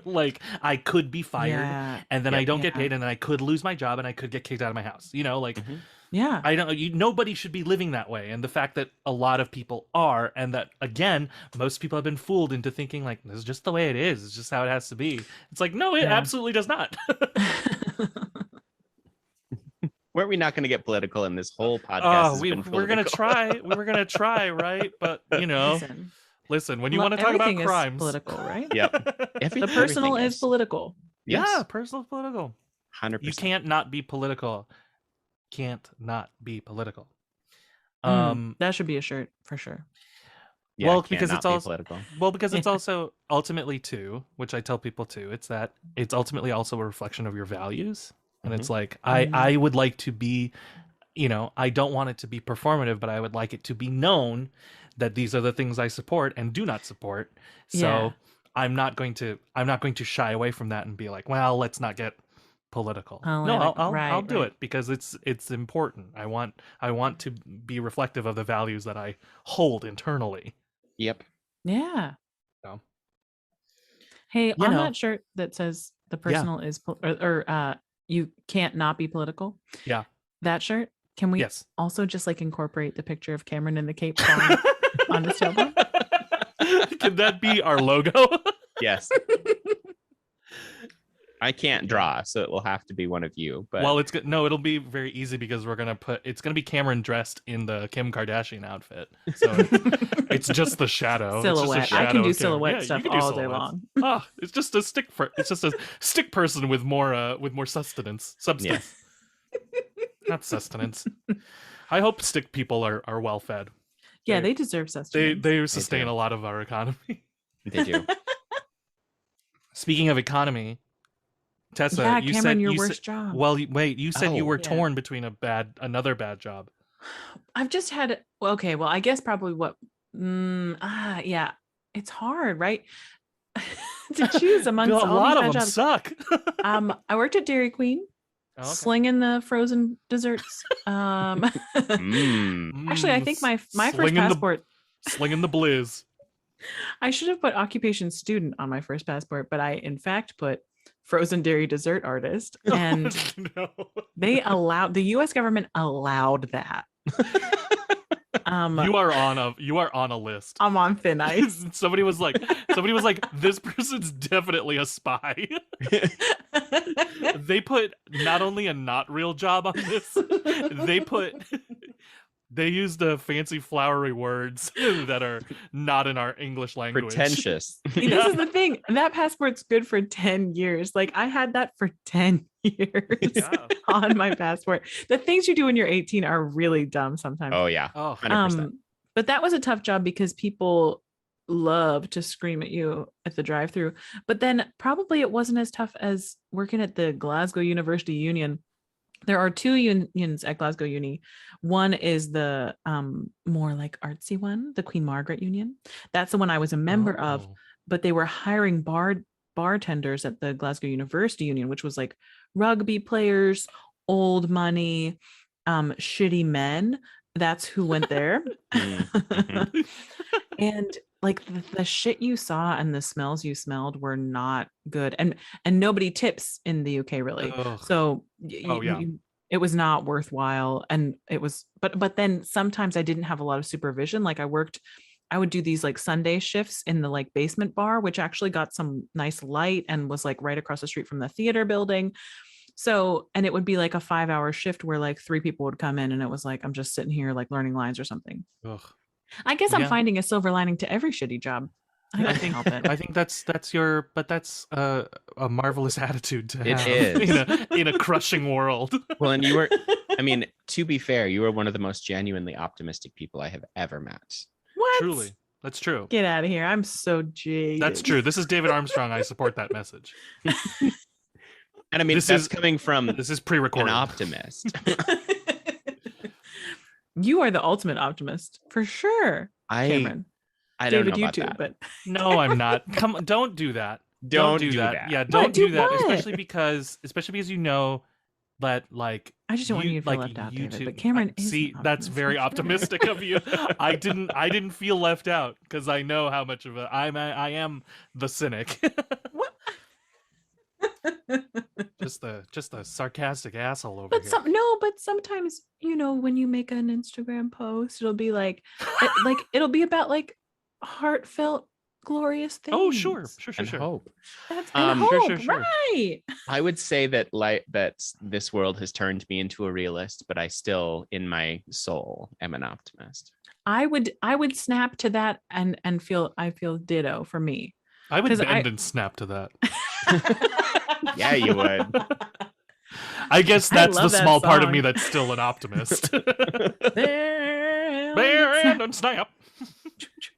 like I could be fired, Yeah. and then I don't get Yeah. paid, and then I could lose my job, and I could get kicked out of my house. Like Mhm. Yeah. nobody should be living that way. And the fact that a lot of people are, and that again, most people have been fooled into thinking like this is just the way it is. It's just how it has to be. It's like, no, it Yeah. absolutely does not. Weren't we not going to get political in this whole podcast? has we been were gonna political? try. We were gonna try, right? But listen, when you want to talk about everything is crimes, political, right? Yep. The personal everything is political. Yeah, Yes. personal political. 100%. You can't not be political. Can't not be political. That should be a shirt for sure. Yeah, well, can't because not it's be also political. well, because it's also ultimately too, which I tell people too, it's that it's ultimately also a reflection of your values. And it's like I would like to be, I don't want it to be performative, but I would like it to be known that these are the things I support and do not support. So Yeah. I'm not going to shy away from that and be like, well, let's not get political. No, Political. I'll do Right. it because it's important. I want to be reflective of the values that I hold internally. Yep. Yeah. So. Hey, You on know. that shirt that says the personal is or you can't not be political. Yeah. That shirt. Can we Yes. also just like incorporate the picture of Cameron in the cape falling on the tailbone? Can that be our logo? Yes. I can't draw, so it will have to be one of you. But Well, it's good. No, it'll be very easy because it's gonna be Cameron dressed in the Kim Kardashian outfit. So it's just the shadow. It's just a Silhouette. I shadow can do of Kim. silhouette Yeah, you stuff can do all day silhouettes. long. It's just a stick person with more substance. Yes. Not sustenance. I hope stick people are well fed. Yeah, they deserve sustenance. They sustain do. a lot of our economy. They do. Speaking of economy, Tessa, Yeah, you Cameron, said your you worst said, job. well, wait, you said you Oh. were Yeah. torn between another bad job. I've just had, well, okay, well, I guess probably yeah, it's hard, right? To choose amongst a all lot these of bad them jobs. suck. I worked at Dairy Queen, Okay. slinging the frozen desserts. Actually, I think my first slinging passport, slinging the blizz. I should have put occupation student on my first passport, but I in fact put frozen dairy dessert artist, and No. the US government allowed that. You are on a list. I'm on thin ice. somebody was like, this person's definitely a spy. They put not only a not real job on this, they used the fancy flowery words that are not in our English language. Pretentious. See, this is the thing. That passport's good for 10 years. Like I had that for 10 years Yeah. on my passport. The things you do when you're 18 are really dumb sometimes. Oh yeah. Oh, 100%. But that was a tough job because people love to scream at you at the drive-through. But then probably it wasn't as tough as working at the Glasgow University Union. There are two unions at Glasgow Uni. One is the more like artsy one, the Queen Margaret Union. That's the one I was a member of, Oh. but they were hiring bartenders at the Glasgow University Union, which was like rugby players, old money, shitty men. That's who went there. Mhm. And like the shit you saw and the smells you smelled were not good, and nobody tips in the UK really. Ugh. So Oh, yeah. it was not worthwhile, and it was, but then sometimes I didn't have a lot of supervision. Like I would do these like Sunday shifts in the like basement bar, which actually got some nice light and was like right across the street from the theater building. So, and it would be like a 5-hour shift where like 3 people would come in, and it was like I'm just sitting here like learning lines or something. Ugh. I guess I'm Yeah. finding a silver lining to every shitty job. I can't help it. I think that's a marvelous attitude to It have is. in a crushing world. Well, and you were, I mean, to be fair, you were one of the most genuinely optimistic people I have ever met. What? Truly, that's true. Get out of here. I'm so jaded. That's true. This is David Armstrong. I support that message. And I mean, This that's is- coming from This is an pre-recorded. optimist. You are the ultimate optimist for sure, Cameron. I don't David, know you about too, that. but No, I'm not. Come on, don't do that. Don't do that. Yeah, don't Do do that. what? Especially because you know that like I just don't want you to feel left out, David. But Cameron is see an that's optimist, very for sure. optimistic of you. I didn't feel left out because I know how much of I am the cynic. What? just a sarcastic asshole over But here. but sometimes, when you make an Instagram post, it'll be like it'll be about like heartfelt, glorious things. Oh, sure. And hope. That's Um, and Sure, hope, sure, sure. right? I would say that this world has turned me into a realist, but I still, in my soul, am an optimist. I would snap to that and I feel ditto for me. I would 'Cause bend and snap to that. Yeah, you would. I guess I that's the love that small part of me song. that's still an optimist. There, Bend and snap.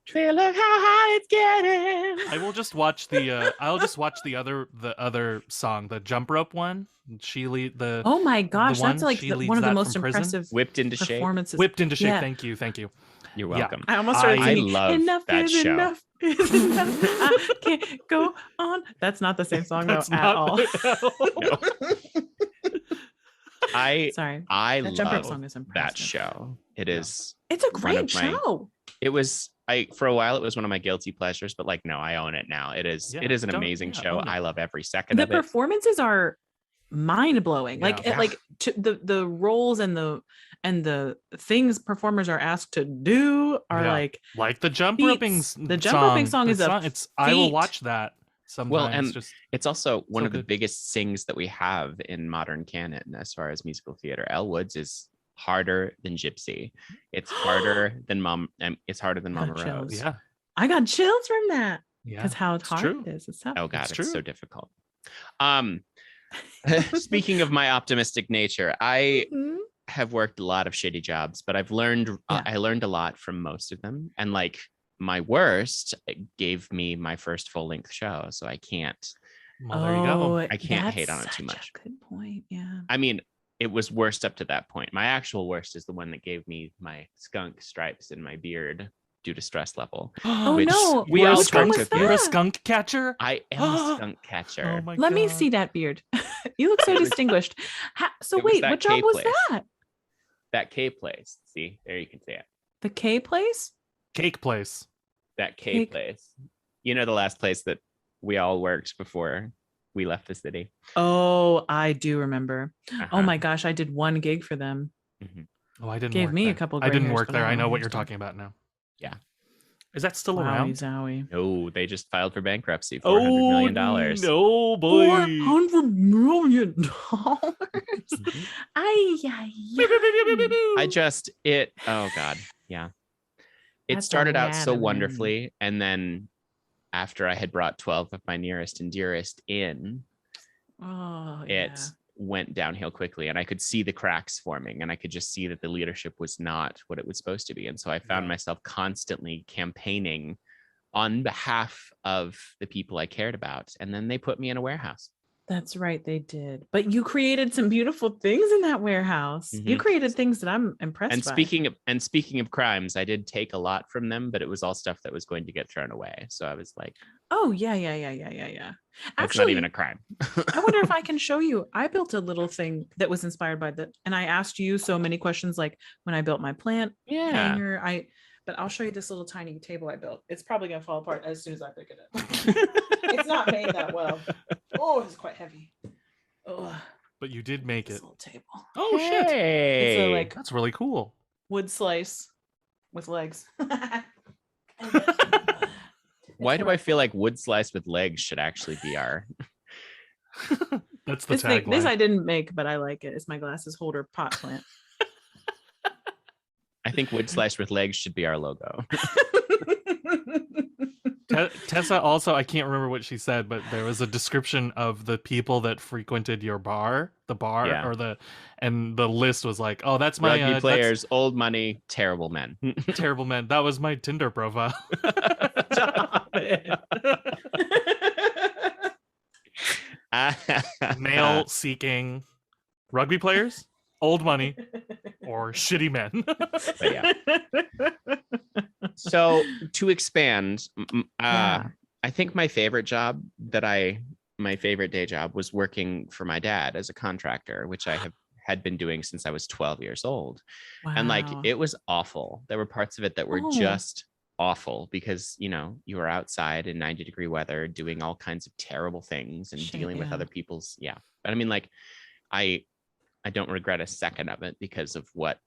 Say, look how high it's getting. I will just watch the I'll just watch the other song, the jump rope one. She lead the Oh my gosh, one, that's like she leads one of the that most from prison. impressive Whipped into shape. performances. whipped into shape. Yeah. Thank you. You're Yeah. welcome. I almost started I singing. love Enough that is show. enough. Is enough. I can't go on. That's not the same song That's though not at all. No. I Sorry, I that jump rope love song is that impressive. show. It is. It's a one great of my- show. It was. For a while it was one of my guilty pleasures, but like no, I own it now. It is. Yeah, It is an don't- amazing yeah, show. own it. I love every second The of it. performances are mind blowing. Like Yeah. the roles and the things performers are asked to do are Yeah. like the jump Feats. roping The jump roping song is a it's I will feat. watch that sometimes. Well, and just It's also one So of the good. biggest sings that we have in modern canon as far as musical theater. Elwood's is harder than Gypsy. It's harder than It's harder than Got Mama chills. Rose. yeah. I got chills from that Yeah. because how it's hard true. it is. It's tough. Oh God, It's it's true. so difficult. Speaking of my optimistic nature, I Mhm. have worked a lot of shitty jobs, but I've learned Yeah. I learned a lot from most of them. And like my worst gave me my first full-length show, so I can't Well, there you go. I can't hate that's on it too such much. a good point. Yeah. I mean, it was worst up to that point. My actual worst is the one that gave me my skunk stripes in my beard due to stress level. Oh Which no! we You're all a Which one skunk, was partook in. you're a that? skunk catcher? I am a skunk catcher. Oh my Let me God. see that beard. You look so It was- distinguished. So it was wait, that what job K was place. that? That K place. See, there you can see it. The K place? Cake place. That K Cake. place. You know, the last place that we all worked before we left the city. Oh, I do remember. Oh Uh-huh. my gosh, I did one gig for them. Mhm. Oh, I didn't Gave work me a there. couple I gray didn't hairs, work but there. I I don't know know what hairstyle. you're talking about now. Yeah. Is that still Wowie around? zowie. No, they just filed for bankruptcy. $400 million. No, boy. $400 million. Mhm. I just oh God. Yeah. It That's a started out lot so of money. wonderfully. And then after I had brought 12 of my nearest and dearest in, Oh, it yeah. went downhill quickly, and I could see the cracks forming, and I could just see that the leadership was not what it was supposed to be. And so I found Yeah. myself constantly campaigning on behalf of the people I cared about. And then they put me in a warehouse. That's right, they did. But you created some beautiful things in that warehouse. You Mhm. created things that I'm impressed And by. speaking of crimes, I did take a lot from them, but it was all stuff that was going to get thrown away. So I was like, Oh, yeah. that's not even a crime. I wonder if I can show you. I built a little thing that was inspired by and I asked you so many questions, like when I built my plant Yeah. hanger. But I'll show you this little tiny table I built. It's probably gonna fall apart as soon as I pick it up. It's not made that well. Oh, it's quite heavy. Oh, But you did make this it. little table. Oh, shit. Hey. It's a like That's really cool. wood slice with legs. Why do I feel like wood slice with legs should actually be our That's the this I tagline. didn't make, but I like it. It's my glasses holder pot plant. I think wood slice with legs should be our logo. Tessa also, I can't remember what she said, but there was a description of the people that frequented your bar, Yeah. and the list was like, oh, that's my Rugby that's players, old money, terrible men. terrible man. That was my Tinder profile. Stop it. Male seeking rugby players, old money, or shitty men. But yeah. So to expand, Yeah. I think my favorite day job was working for my dad as a contractor, which I had been doing since I was 12 years old. And like, Wow. it was awful. There were parts of it that were Oh. just awful because, you know, you were outside in 90-degree weather doing all kinds of terrible things and Shit, dealing with yeah. other people's. Yeah. But I mean, like, I don't regret a second of it because of what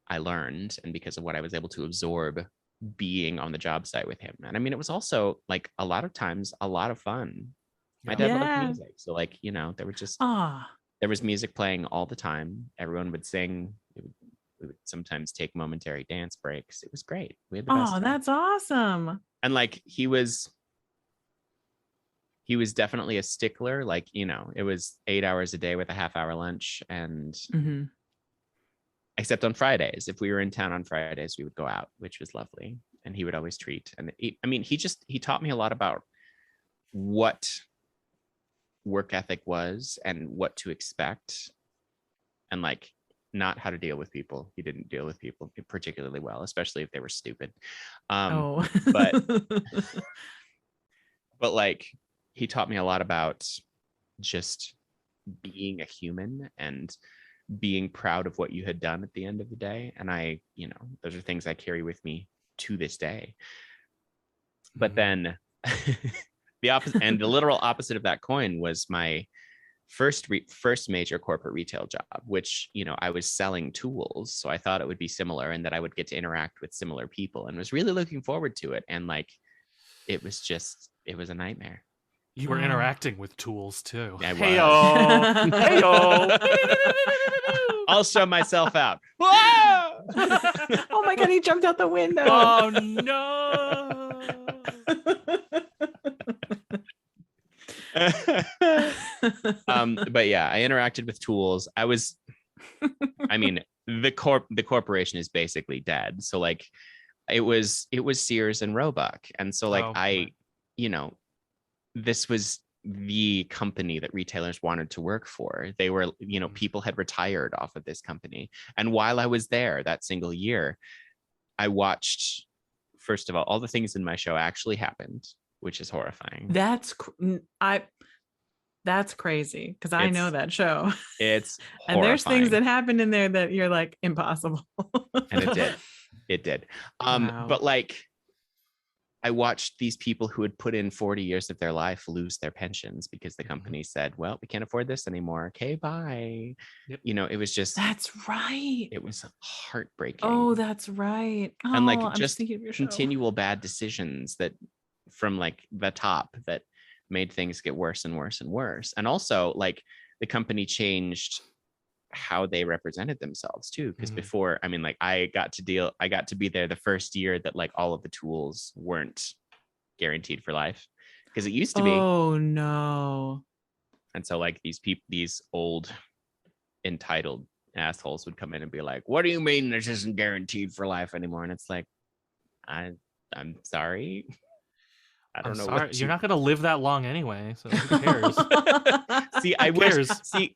I learned and because of what I was able to absorb being on the job site with him. And I mean, it was also like a lot of times a lot of fun. My dad Yeah. loved music. So like, you know, there was music playing all the time. Everyone would sing. We would sometimes take momentary dance breaks. It was great. We had the best Oh, time. that's awesome. And like he was definitely a stickler. Like, you know, it was 8 hours a day with a half-hour lunch. And Mhm. except on Fridays, if we were in town on Fridays, we would go out, which was lovely. And he would always treat. And he taught me a lot about what work ethic was and what to expect, and like not how to deal with people. He didn't deal with people particularly well, especially if they were stupid. Oh. But like he taught me a lot about just being a human and being proud of what you had done at the end of the day. And I, you know, those are things I carry with me to this day. But then the opposite, and the literal opposite of that coin was my first major corporate retail job, which, you know, I was selling tools. So I thought it would be similar and that I would get to interact with similar people and was really looking forward to it. And like, it was a nightmare. You were Oh. interacting with tools too. I was. Hey-o. Hey-o. I'll show myself out. Oh my god, he jumped out the window. Oh no. But yeah, I interacted with tools. I mean, the corporation is basically dead. So like it was Sears and Roebuck. And so like Oh, right. you know, this was the company that retailers wanted to work for. They were, people had retired off of this company. And while I was there that single year, I watched, first of all the things in my show actually happened, which is horrifying. That's crazy because I know that show. It's and there's things that happened in there that you're like, impossible. And it did. Wow. But like, I watched these people who had put in 40 years of their life lose their pensions because the company said, well, we can't afford this anymore. Okay, bye. Yep. It was just, that's right. it was heartbreaking. Oh, that's right. And like, I'm just thinking of your continual bad decisions that from like the top that made things get worse and worse and worse. And also like the company changed how they represented themselves too, because before, I mean, like I got to be there the first year that like all of the tools weren't guaranteed for life, because it used to be. Oh no. And so like these old entitled assholes would come in and be like, what do you mean this isn't guaranteed for life anymore? And it's like, I'm sorry, I don't know. Sorry. You're not going to live that long anyway, so who cares? See, I wish. See,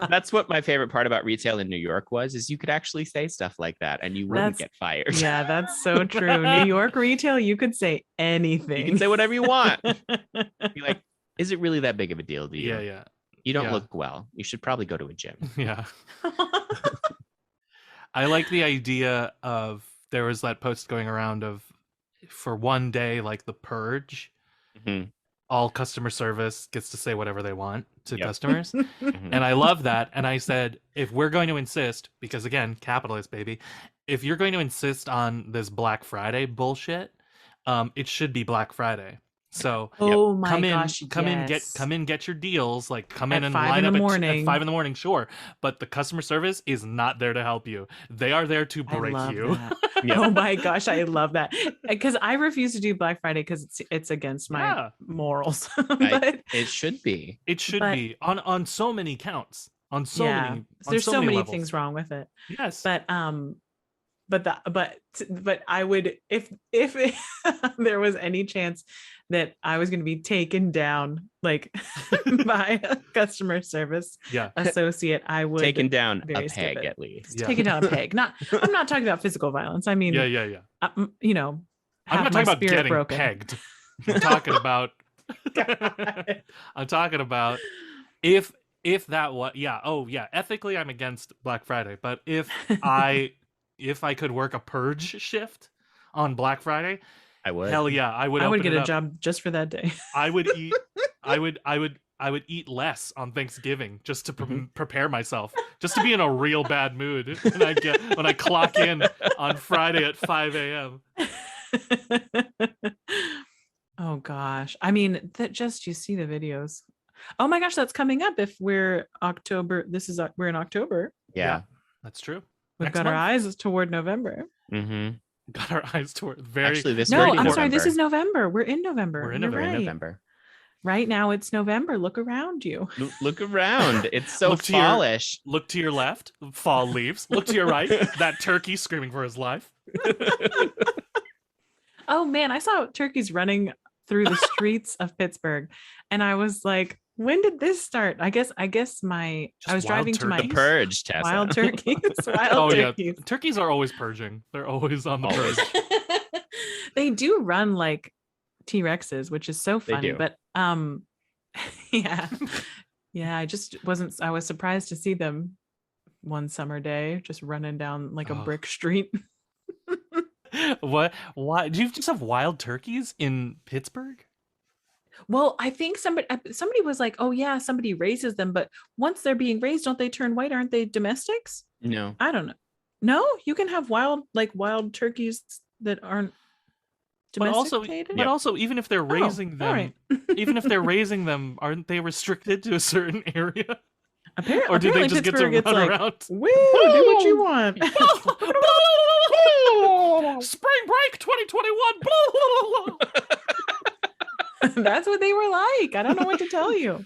that's what my favorite part about retail in New York is you could actually say stuff like that and you wouldn't get fired. Yeah, that's so true. New York retail, you could say anything. You can say whatever you want. Be like, is it really that big of a deal to you? Yeah. You don't look well. You should probably go to a gym. Yeah. I like the idea of, there was that post going around of, for one day, like the purge, all customer service gets to say whatever they want to customers. And I love that. And I said, if we're going to insist, because again, capitalist baby, if you're going to insist on this Black Friday bullshit, it should be Black Friday. So come in, get your deals. Like come in and line up at 5 in the morning. Sure, but the customer service is not there to help you. They are there to break you. Oh my gosh, I love that, because I refuse to do Black Friday because it's against my morals. But it should be. It should be on so many counts. On so many. There's so many levels. things wrong with it. Yes, but I would, if there was any chance that I was going to be taken down like by a customer service associate, I would taken down a peg at least. Taken down a peg. I'm not talking about physical violence. I mean, yeah. I'm not talking about getting pegged. I'm talking about. I'm talking about if that was ethically I'm against Black Friday, but if I could work a purge shift on Black Friday, I would. Hell yeah, I would. I would get a job just for that day. I would eat. I would eat less on Thanksgiving just to prepare myself, just to be in a real bad mood when I clock in on Friday at 5 a.m. Oh gosh, I mean you see the videos. Oh my gosh, that's coming up. If we're October, we're in October. Yeah, that's true. We've got our eyes toward November. Got our eyes toward I'm sorry. This is November. We're in November. We're in November. Right now it's November. Look around you. Look around. It's so fallish. Look to your left. Fall leaves. Look to your right. That turkey screaming for his life. Oh man, I saw turkeys running through the streets of Pittsburgh, and I was like, when did this start? I guess I was driving to my the purge, Tessa. Wild turkeys. Turkeys. Turkeys are always purging. They're always on the purge. They do run like T-Rexes, which is so funny. But yeah. I was surprised to see them one summer day just running down like a brick street. What? Why do you just have wild turkeys in Pittsburgh? Well, I think somebody was like, oh yeah, somebody raises them, but once they're being raised, don't they turn white? Aren't they domestics? No, I don't know. No, you can have wild turkeys that aren't domesticated. But also, even if they're raising them, even if they're raising them, aren't they restricted to a certain area? Apparently, or do they just Pittsburgh get to run around? Woo, do what you want. Spring break 2021. That's what they were like. I don't know what to tell you.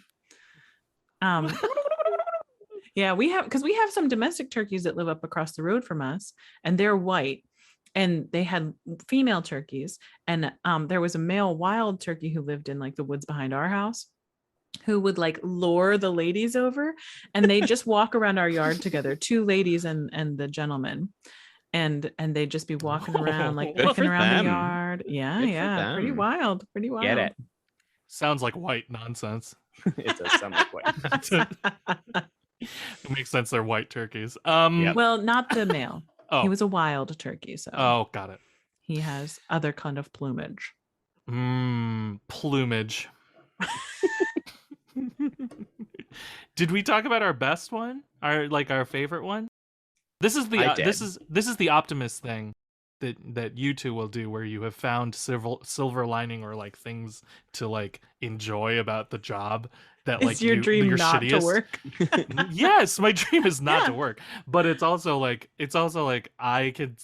Yeah, we have some domestic turkeys that live up across the road from us, and they're white, and they had female turkeys, and there was a male wild turkey who lived in like the woods behind our house, who would like lure the ladies over, and they just walk around our yard together, two ladies and the gentleman. And they'd just be walking around, like Good looking for around them. the yard. Yeah, Good for yeah. Pretty them. wild. Pretty wild. Get it? Sounds like white nonsense. It does sound like what? It makes sense. They're white turkeys. Yep. Well, not the male. Oh. He was a wild turkey, so Oh, got it. he has other kind of plumage. Plumage. Did we talk about our best one? Our favorite one? This is the I did. this is the optimist thing that you two will do, where you have found silver lining or like things to like enjoy about the job that like Is your dream your not to shittiest. work? Yes, my dream is not to Yeah. work, but it's also like I could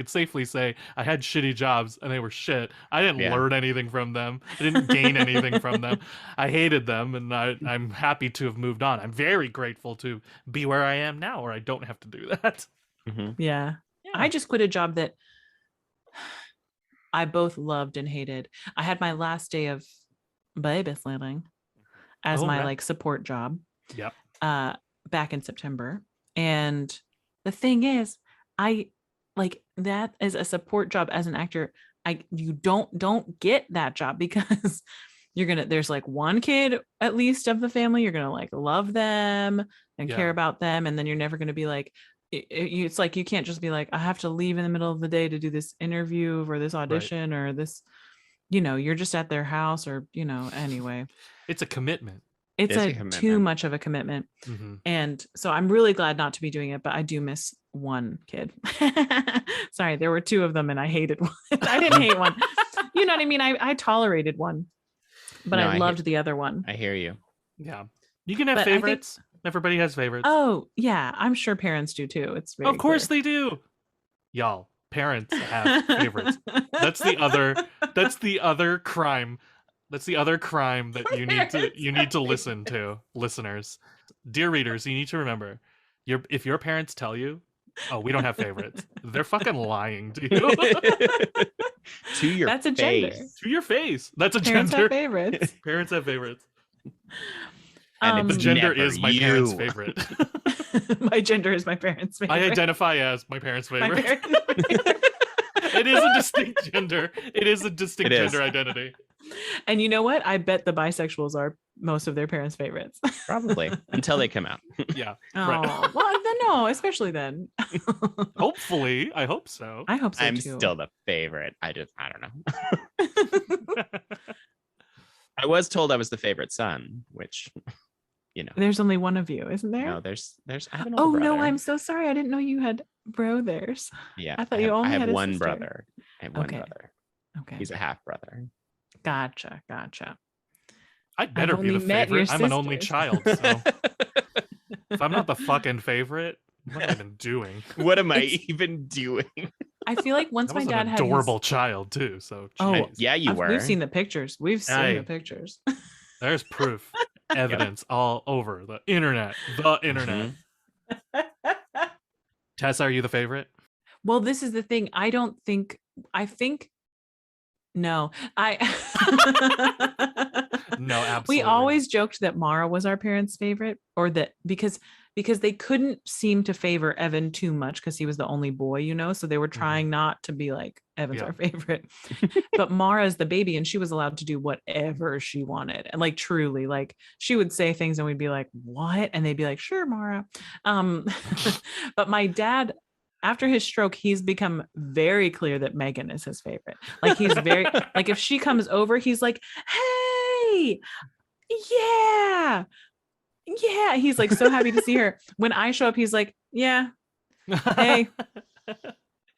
safely say I had shitty jobs and they were shit. I didn't Yeah. learn anything from them. I didn't gain anything from them. I hated them, and I'm happy to have moved on. I'm very grateful to be where I am now, where I don't have to do that. Mhm. Yeah. I just quit a job that I both loved and hated. I had my last day of babysitting as Oh, my right. like support job Yep. back in September. And the thing is, I like that as a support job as an actor. You don't get that job because there's like one kid at least of the family. You're gonna like love them and care Yeah. about them, and then you're never gonna be like, it's like you can't just be like, I have to leave in the middle of the day to do this interview or this audition or this, you're just at their house or anyway. It's a commitment. It's It's a too commitment. much of a commitment. Mm-hmm. And so I'm really glad not to be doing it, but I do miss one kid. Sorry, there were two of them and I hated one. I didn't hate one. You know what I mean? I tolerated one, but No, I loved the other one. I hear you. Yeah. You can have But I think- favorites. Everybody has favorites. Oh yeah, I'm sure parents do too. It's very of course clear. they do. Y'all, parents have favorites. That's the other crime. That's the other crime that you need to listen to, listeners. Dear readers, you need to remember, if your parents tell you, "Oh, we don't have favorites," they're fucking lying to you. To your That's a face. gender. To your face. That's a Parents gender. have favorites. Parents have favorites. And The it's gender never is my parents' you. favorite. My gender is my parents' favorite. I identify as my parents' My favorite. parents- It is a distinct gender. It is a distinct It is. gender identity. And you know what? I bet the bisexuals are most of their parents' favorites. Probably until they come out. Yeah. Oh, Right. well, then no, especially then. Hopefully. I hope so. I hope so I'm too. still the favorite. I don't know. I was told I was the favorite son, which, There's only one of you, isn't there? no, there's I have an Oh older no, brother. I'm so sorry. I didn't know you had brothers. Yeah, I thought you only I have had a one sister. brother. I have one Okay. brother. Okay. He's a half brother. Gotcha. I'd better be only the met your favorite. I'm an only sisters. child. So if I'm not the fucking favorite, what have I been doing? What am I It's- even doing? I feel like once I my was dad an had adorable child too. So Oh, jeez. Yeah, you were. We've seen the pictures. We've seen Aye. the pictures. There's proof, evidence all over the internet. The internet. Tessa, are you the favorite? Well, this is the thing. I think no. No, absolutely. We always joked that Mara was our parents' favorite, or that because they couldn't seem to favor Evan too much because he was the only boy, so they were trying not to be like Evan's Yeah. our favorite. But Mara's the baby and she was allowed to do whatever she wanted. And like truly, like she would say things and we'd be like, what? And they'd be like, sure, Mara. But my dad, after his stroke, he's become very clear that Megan is his favorite. Like he's very like if she comes over, he's like, hey, yeah. He's like so happy to see her. When I show up, he's like, yeah, hey,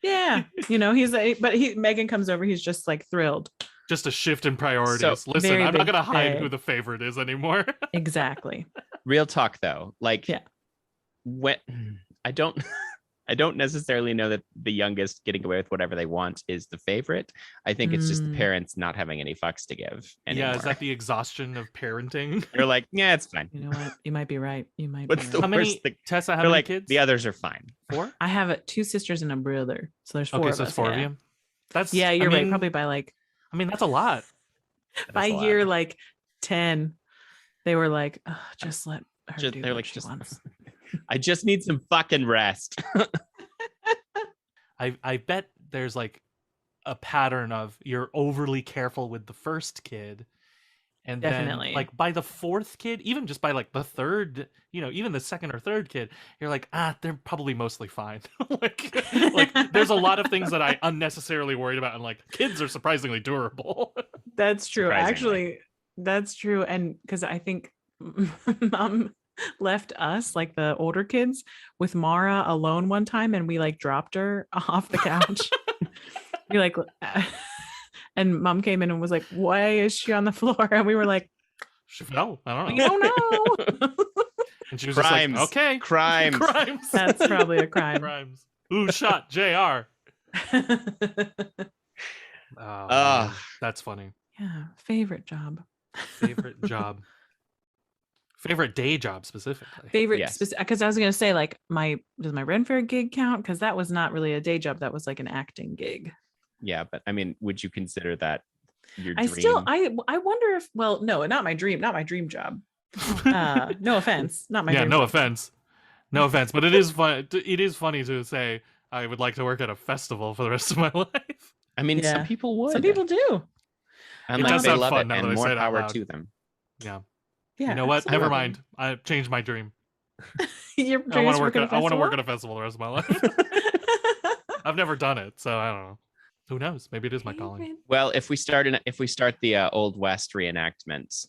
yeah. He's like, but Megan comes over, he's just like thrilled. Just a shift in priorities. So, Listen, very I'm not big gonna hide day. who the favorite is anymore. Exactly. Real talk though, like Yeah. when I don't necessarily know that the youngest getting away with whatever they want is the favorite. I think it's just the Mm. parents not having any fucks to give anymore. Yeah, is that the exhaustion of parenting? They're like, yeah, it's fine. You know what? You might be right. What's Be the right. How many, worst thing? Tessa, how They're many like, kids? the others are fine. 4? I have 2 sisters and a brother. So there's 4 Okay, of so us. it's 4 of yeah. you. That's Yeah, you're right. Probably by like I mean, that's a lot. That is by a lot. year like 10. They were like, "Ugh, just let her Just, do they're what like, she just wants." I just need some fucking rest. I bet there's like a pattern of you're overly careful with the first kid, and Definitely. then like by the fourth kid, even just by like the third, even the second or third kid, you're like, they're probably mostly fine. like there's a lot of things that I unnecessarily worried about, and like kids are surprisingly durable. That's true. Surprisingly. Actually, that's true. And because I think mom left us, like the older kids, with Mara alone one time, and we like dropped her off the couch. We like, and mom came in and was like, "Why is she on the floor?" And we were like, She fell. I don't "We know. don't know." And she was Crimes. just like, okay, Crimes. crimes. That's probably a crime. Crimes. Who shot JR? Oh, man. That's funny. Yeah, favorite job. Favorite job. Favorite day job specifically. Favorite, Yes. because I was gonna say like does my Ren Fair gig count? Because that was not really a day job. That was like an acting gig. Yeah, but I mean, would you consider that your I dream? still I wonder if, well, no, not my dream job. No offense, not my Yeah, dream no job. offense. No offense, but it is fun. It is funny to say I would like to work at a festival for the rest of my life. I mean, Yeah. some people would. Some people do. And It like, does they sound love fun it, now that and I more say it out power loud. to them. Yeah. Yeah. You know what? Never absolutely. mind. I changed my dream. Your I want to work. at a I want to work festival? at a festival the rest of my life. I've never done it, so I don't know. Who knows? Maybe it is my calling. Favorite- Well, if we start the Old West reenactments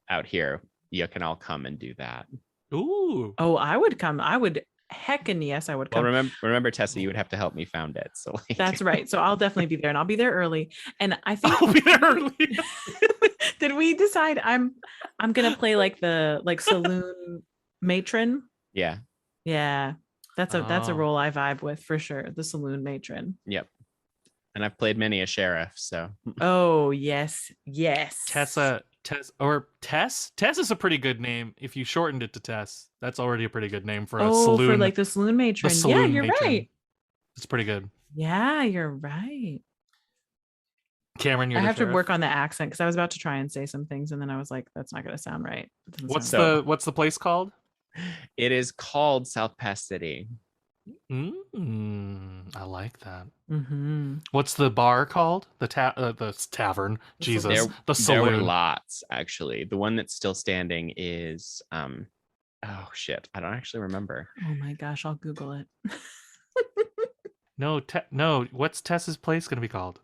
out here, you can all come and do that. Ooh. Oh, I would come. I would heckin' yes, I would Well, come. remember, Tessa, you would have to help me found it. So like, That's right. So I'll definitely be there, and I'll be there early. And I think I'll be there early. did we decide I'm gonna play like the saloon matron? yeah, Yeah. That's a Oh. role I vibe with for sure. The saloon matron. yep. And I've played many a sheriff, so Oh yes. Yes. Tess is a pretty good name. If you shortened it to Tess, that's already a pretty good name for a Oh, saloon. for like the saloon matron. Yeah, saloon you're matron. right. It's pretty good. Yeah, you're right. Cameron, you're I the have to sheriff. work on the accent because I was about to try and say some things and then I was like, that's not gonna sound right. It doesn't What's sound the place called? it is called South Pass City. I like that. Mm-hmm. What's the bar called? The tavern. Jesus, There, the there were saloon. lots actually. The one that's still standing is oh shit, I don't actually remember. Oh my gosh, I'll Google it. No. What's Tess's place gonna be called?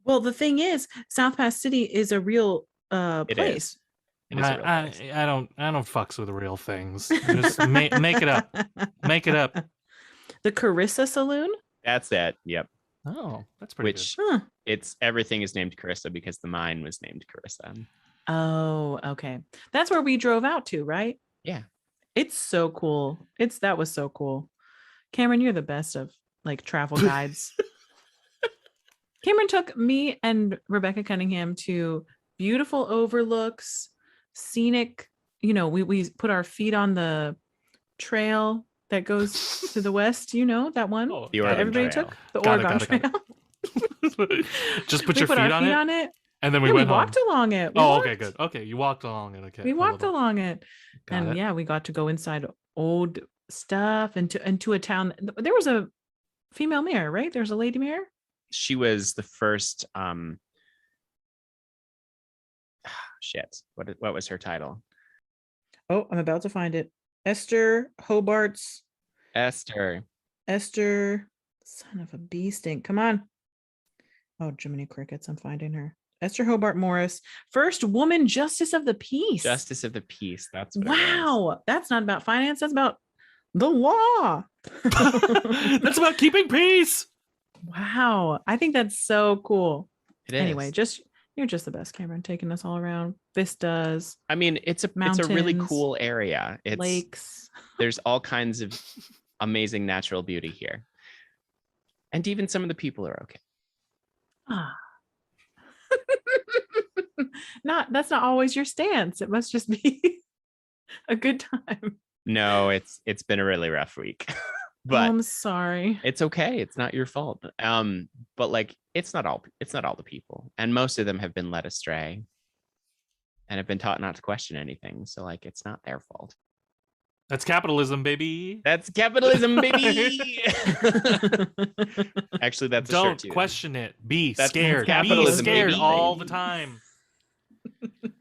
Well, the thing is, South Pass City is a real It place. is. It is a real place. I don't fucks with real things. Just make it up. Make it up. The Carissa Saloon? That's it. Yep. Oh, that's pretty Which Huh. it's everything is named Carissa because the mine was named Carissa. Oh, okay. That's where we drove out to, right? Yeah. It's so cool. That was so cool. Cameron, you're the best of like travel guides. Cameron took me and Rebecca Cunningham to beautiful overlooks, scenic, we put our feet on the trail that goes to the west, that one good. The that Oregon everybody Trail. took, the Got it, Oregon got it, got Trail. Just put We your put feet our on feet it, on it. and then we Yeah, went we walked home. along it. Oh, okay, good. Okay, you walked along it. Okay, We a little walked bit. along it. Got And it. yeah, we got to go inside old stuff into a town. There was a female mayor, right? There's a lady mayor. She was the first shit. What was her title? Oh, I'm about to find it. Esther Hobart's Esther. son of a bee stink. Come on. Oh, Jiminy Crickets. I'm finding her. Esther Hobart Morris, first woman justice of the peace. Justice of the Peace. That's what it was. Wow. That's not about finance. That's about the law. That's about keeping peace. Wow. I think that's so cool. It is. Anyway, you're just the best, Cameron, taking us all around. Vistas, I mean, it's a really mountains, cool area. It's lakes. there's all kinds of amazing natural beauty here. And even some of the people are okay. Ah. That's not always your stance. It must just be a good time. No, it's been a really rough week. Oh, But I'm sorry. it's okay. It's not your fault. But like it's not all the people. And most of them have been led astray. and have been taught not to question anything. So like, it's not their fault. That's capitalism, baby. That's capitalism, baby. Actually, that's a shirt Don't too. question it. Be That's scared. Be capitalism, scared baby. all the time.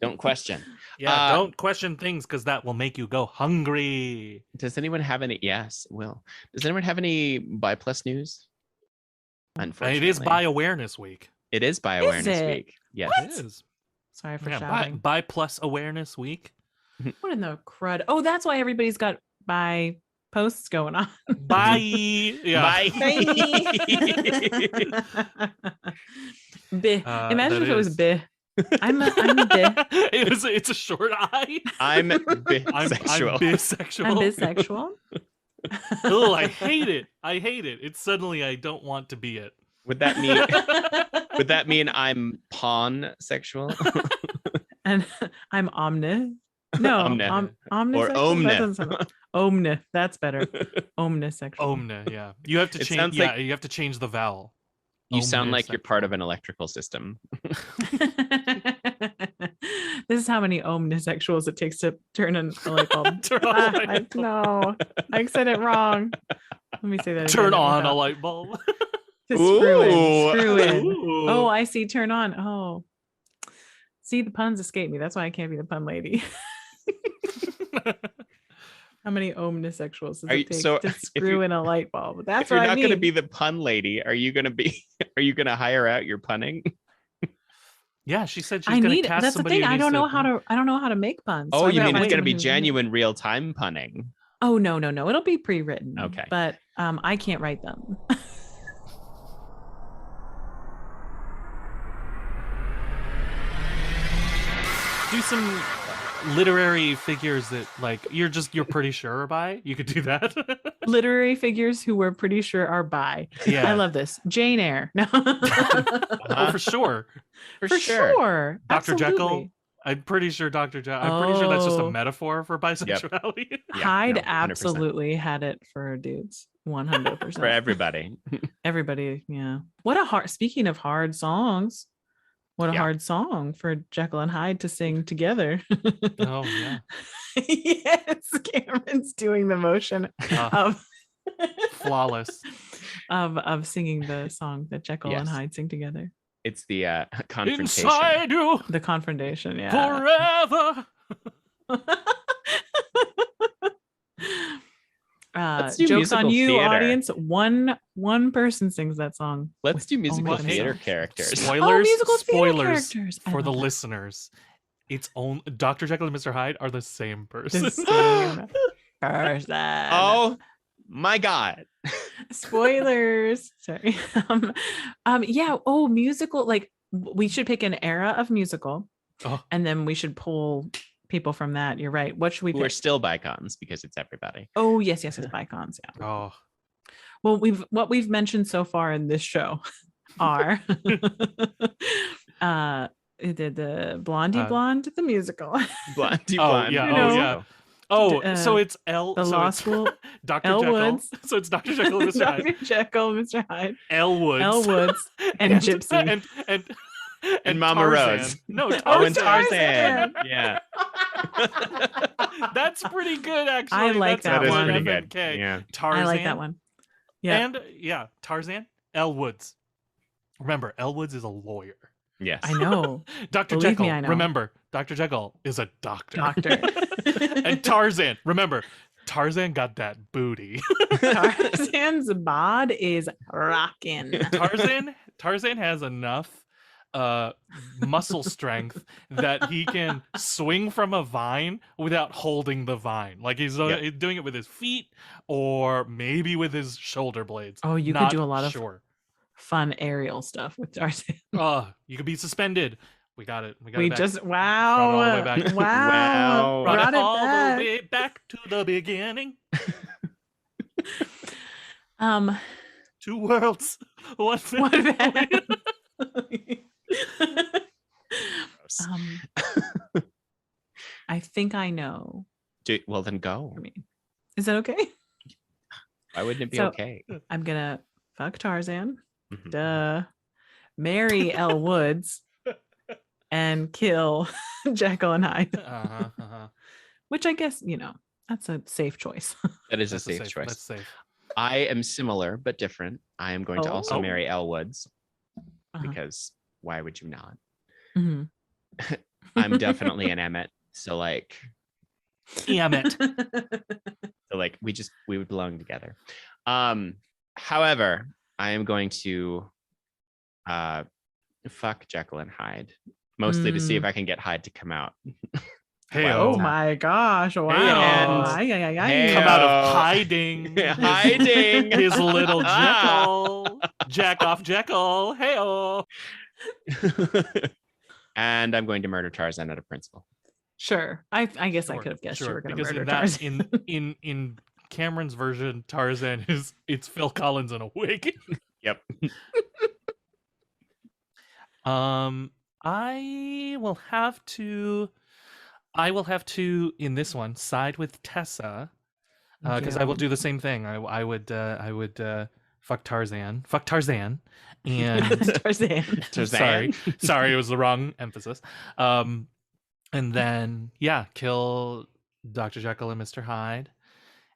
Don't question. Yeah, don't question things because that will make you go hungry. Does anyone have any? Yes, it will. Does anyone have any BaBY Plus news? Unfortunately, It is BaBY Awareness Week. It is BaBY Awareness it? Week. Yes. It is. Sorry for Yeah, shouting. BaBY Plus Awareness Week. What in the crud? Oh, that's why everybody's got BaBY posts going on. Bye. Yeah. Bye. Bih. Imagine that if it was is. bih. I'm bih. It's a short eye. I'm I'm bisexual. bisexual. I'm bisexual. Oh, I hate it. I hate it. It's suddenly I don't want to be it. Would that mean I'm pansexual? And I'm omni. No, Omni. omnisexual. Or That omni. doesn't sound- Omni. That's better. Omnisexual. Omni, yeah. You have to It change. sounds Yeah, like- you have to change the vowel. You sound like you're part Omnisexual. of an electrical system. This is how many omnisexuals it takes to turn a light bulb. Turn on a light bulb. No, I said it wrong. Let me say that. Turn again. on a Without- light bulb. To screw in. Ooh. Screw in. Ooh. Oh, I see. Turn on. Oh, see, the puns escape me. That's why I can't be the pun lady. How many omnisexuals does Are you- it take so to if screw you- in a light bulb? That's If you're what I not mean. going to be the pun lady, are you going to hire out your punning? Yeah, she said she's I gonna need. cast That's the somebody thing. who I needs don't know how to. I don't know how to make puns. Oh, I you gotta mean find it's going to someone be who can do it. genuine real time punning? Oh no. It'll be pre-written. Okay. But I can't write them. do some literary figures that like you're pretty sure by. You could do that. Literary figures who we're pretty sure are bi. Yeah. I love this. Jane Eyre. No. Oh, for sure. For sure. Dr. Jekyll. Absolutely. I'm pretty sure Dr. Jekyll. I'm pretty sure that's just a Oh. metaphor for bisexuality. Yeah, Hyde no, 100%. absolutely had it for dudes. 100%. For everybody. Everybody. Yeah. What a hard, speaking of hard songs, what a Yeah. hard song for Jekyll and Hyde to sing together. Oh yeah. Yes. Cameron's doing the motion of Flawless. of singing the song that Jekyll and Yes. Hyde sing together. It's the confrontation. Inside you The confrontation, yeah. forever. Let's do Jokes on musical you, theater. audience. One person sings that song. Let's with do musical only theater themselves. characters. Spoilers. musical theater Spoilers characters. I for the love that. listeners. It's only Dr. Jekyll and Mr. Hyde are the same person. The same person. Oh my God. Spoilers. Sorry. Yeah. Oh, musical. Like we should pick an era of musical, Oh. and then we should pull people from that. You're right. What should we Who are pick? still bicons because it's everybody. Oh, yes, bicons. Yeah. Oh, Well, what we've mentioned so far in this show are the Blondie Blonde, the musical, Blondie Oh, blonde. yeah, oh, musical. yeah. Oh, so it's the so law it's school, Dr. Elle Jekyll. Woods. So it's Dr. Jekyll and Mr. Hyde. Dr. Jekyll, Mr. Hyde, Elle Woods. Elle Woods, and Gypsy. and Mama Tarzan. Rose. No, Tarzan. Oh, and Tarzan. Tarzan. Yeah. That's pretty good, actually. I like That's that a one. Pretty good good. FMK. Yeah. Tarzan. I like that one. Yeah. And yeah, Tarzan, Elle Woods. Remember, Elle Woods is a lawyer. Yes. I know. Dr. Believe Jekyll, me, I know. remember, Dr. Jekyll is a doctor. Doctor. And Tarzan, remember, Tarzan got that booty. Tarzan's bod is rocking. Tarzan has enough muscle strength that he can swing from a vine without holding the vine. Like he's doing it with his feet or maybe with his shoulder blades. Oh, you could Not do a lot of sure. fun aerial stuff with Tarzan. Oh, you could be suspended. We got it. We it back. just Brought it all the way back. wow. Wow. Brought Brought it it all back. the way back to the beginning. Two worlds, one One family. I think I know. Well, then go. I mean, is that okay? Why wouldn't it be So- okay? I'm gonna fuck Tarzan. Mhm. Duh. Marry Elle Woods and kill Jekyll and Hyde, Uh-huh. which I guess, that's a safe choice. That is That's a safe choice. That's safe. I am similar but different. I am going to also Oh. marry Elle Woods Uh-huh. because why would you not? Mhm. I'm definitely an Emmett. So like Emmett. we would belong together. However, I am going to fuck Jekyll and Hyde, mostly to see if I can get Hyde to come out. Hey, Oh my gosh. Wow. And- Ay, ay, ay, ay. Hey, come out of Heyo. hiding. Hiding. His little Jekyll. Jack off Jekyll. Hey-oh. And I'm going to murder Tarzan out of principle. Sure. I guess I Sure, could have guessed you sure, were going to because murder in that Tarzan. in Cameron's version, Tarzan it's Phil Collins in a wig. Yep. I will have to in this one side with Tessa because I will do the same thing. I would fuck Tarzan, and Tarzan. sorry, it was the wrong emphasis. And then kill Dr. Jekyll and Mr. Hyde,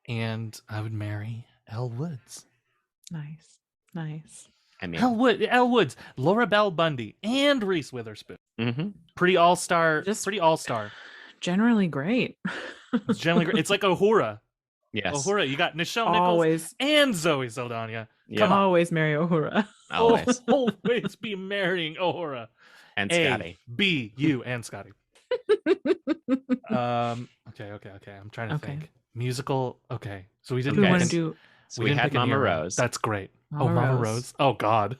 and I would marry Elle Woods. Nice. I mean, Elle Woods, Laura Bell Bundy, and Reese Witherspoon. mhm. Pretty all star. Just- Pretty all star. Generally great. It's generally great. It's like Uhura. Yes. Uhura. You got Nichelle Nichols Always. and Zoe Saldana. Yeah. Come on. Always marry Uhura. Always. Always be marrying Uhura. And A, Scotty. B, you, and Scotty. Okay. I'm trying to Okay. think. Musical. Okay. So we didn't. Do we Okay. want to pick do So we didn't had pick an Mama era. Rose. That's great. Mama Rose. Rose? Oh God.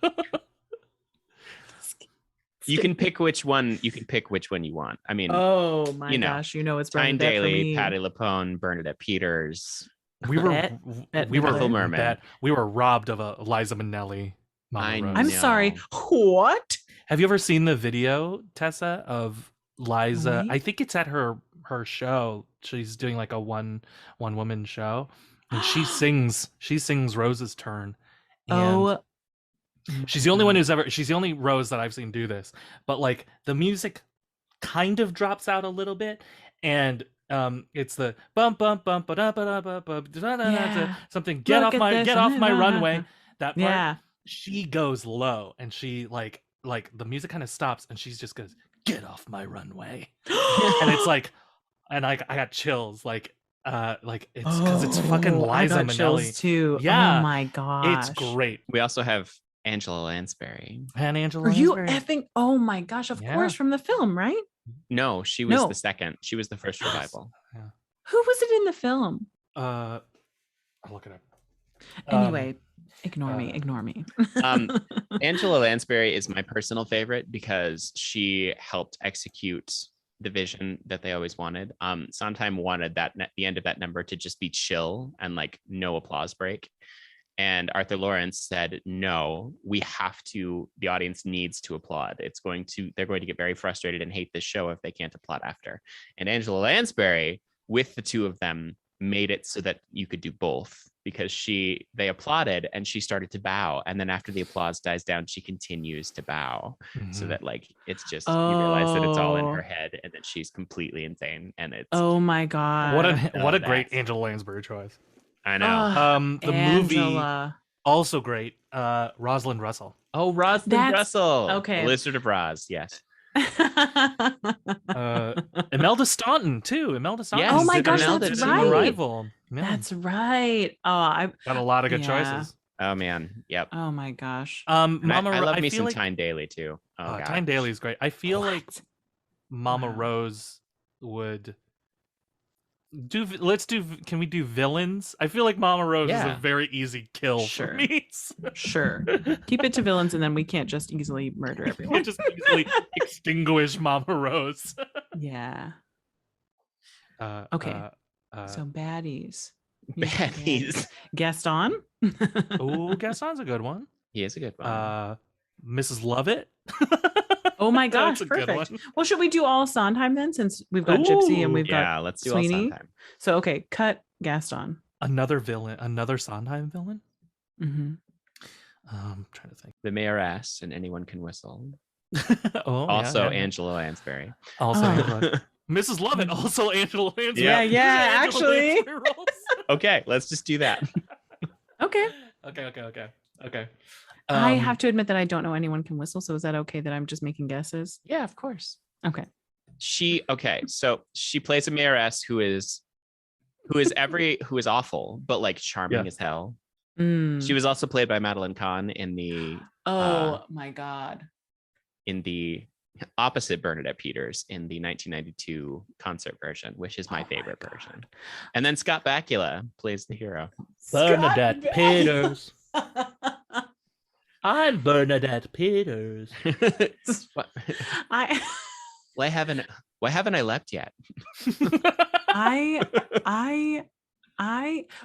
You can pick which one. You can pick which one you want. I mean, Oh my you know, gosh, it's Tyne Bernadette for Daly, me. Patti LuPone, Bernadette Peters. we were Bette we were Midler. Mermaid. we were robbed of a Liza Minnelli. Mama I Rose. I'm No. sorry. What? Have you ever seen the video, Tessa, of Liza? Wait. I think it's at her show. She's doing like a one woman show, and she sings Rose's Turn. And Oh, she's the only one she's the only Rose that I've seen do this. But like the music kind of drops out a little bit, and it's the bump bump bump Yeah. something get Look off at my this. runway. That part, yeah. she goes low, and she like the music kind of stops, and she just goes, "Get off my runway," and it's like, and I got chills, like it's because it's fucking I Liza got chills Minnelli. too. Yeah, Oh my gosh. It's great. We also have Angela Lansbury. And Angela Are you Lansbury. effing? Oh my gosh! Of Yeah. course, from the film, right? No, she was No. the second. She was the first revival. Who was it in the film? I'll look it up. Anyway, ignore me. uh, Ignore me. Angela Lansbury is my personal favorite because she helped execute the vision that they always wanted. Sondheim wanted the end of that number to just be chill and like no applause break. And Arthur Lawrence said, no, we have to, the audience needs to applaud. They're going to get very frustrated and hate this show if they can't applaud after. And Angela Lansbury, with the two of them, made it so that you could do both, because they applauded and she started to bow. And then after the applause dies down, she continues to bow. So that like, it's just, you realize that it's all in her head and that she's completely insane. And it's, Oh my god! what a great that's- Angela Lansbury choice. I know. The movie Angela. also great. Rosalind Russell. Oh, Rosalind That's- Russell. okay. The Lizard of Roz. Yes. Imelda Staunton too. Imelda Staunton. Yes, Oh my did gosh, Imelda that's in right. Arrival. Yeah. That's right. Oh, I. Got a lot of good Yeah. choices. Oh man. Yep. Oh my gosh. And Mama, I love me feel some like Tyne Daly too. Oh god. Tyne Daly is great. I feel like What? Mama Wow. Rose would do. Can we do villains? I feel like Mama Rose is Yeah. a very easy kill Sure. for me. Sure. Keep it to villains, and then we can't just easily murder We everyone. just easily extinguish Mama Rose. Yeah. Uh, Okay. Uh, So baddies. Musical Baddies. Gaston. oh, Gaston's a good one. He is a good one. Mrs. Lovett. Oh my gosh, That's a good perfect. one. Well, should we do all Sondheim then, since we've got Gypsy and Ooh. we've got Yeah, let's do all Sweeney? Sondheim. So okay, cut Gaston. Another villain. Another Sondheim villain. Hmm Trying to think. The Mayoress and Anyone Can Whistle. Oh, Also yeah. Angela Lansbury. Also Oh. Angela. Mrs. Lovett, also Angela Lansbury. Yeah, These yeah, are Angela actually. Lansbury roles. Okay, let's just do that. Okay. Okay. I have to admit that I don't know anyone can whistle. So is that okay that I'm just making guesses? Yeah, of course. Okay. So she plays a mayoress who is awful, but like charming Yeah. as hell. Mm. She was also played by Madeline Kahn in the My God. opposite Bernadette Peters in the 1992 concert version, which is my favorite version. And then Scott Bakula plays the hero. Bernadette Peters. I'm Bernadette Peters. I Why haven't I leapt yet? I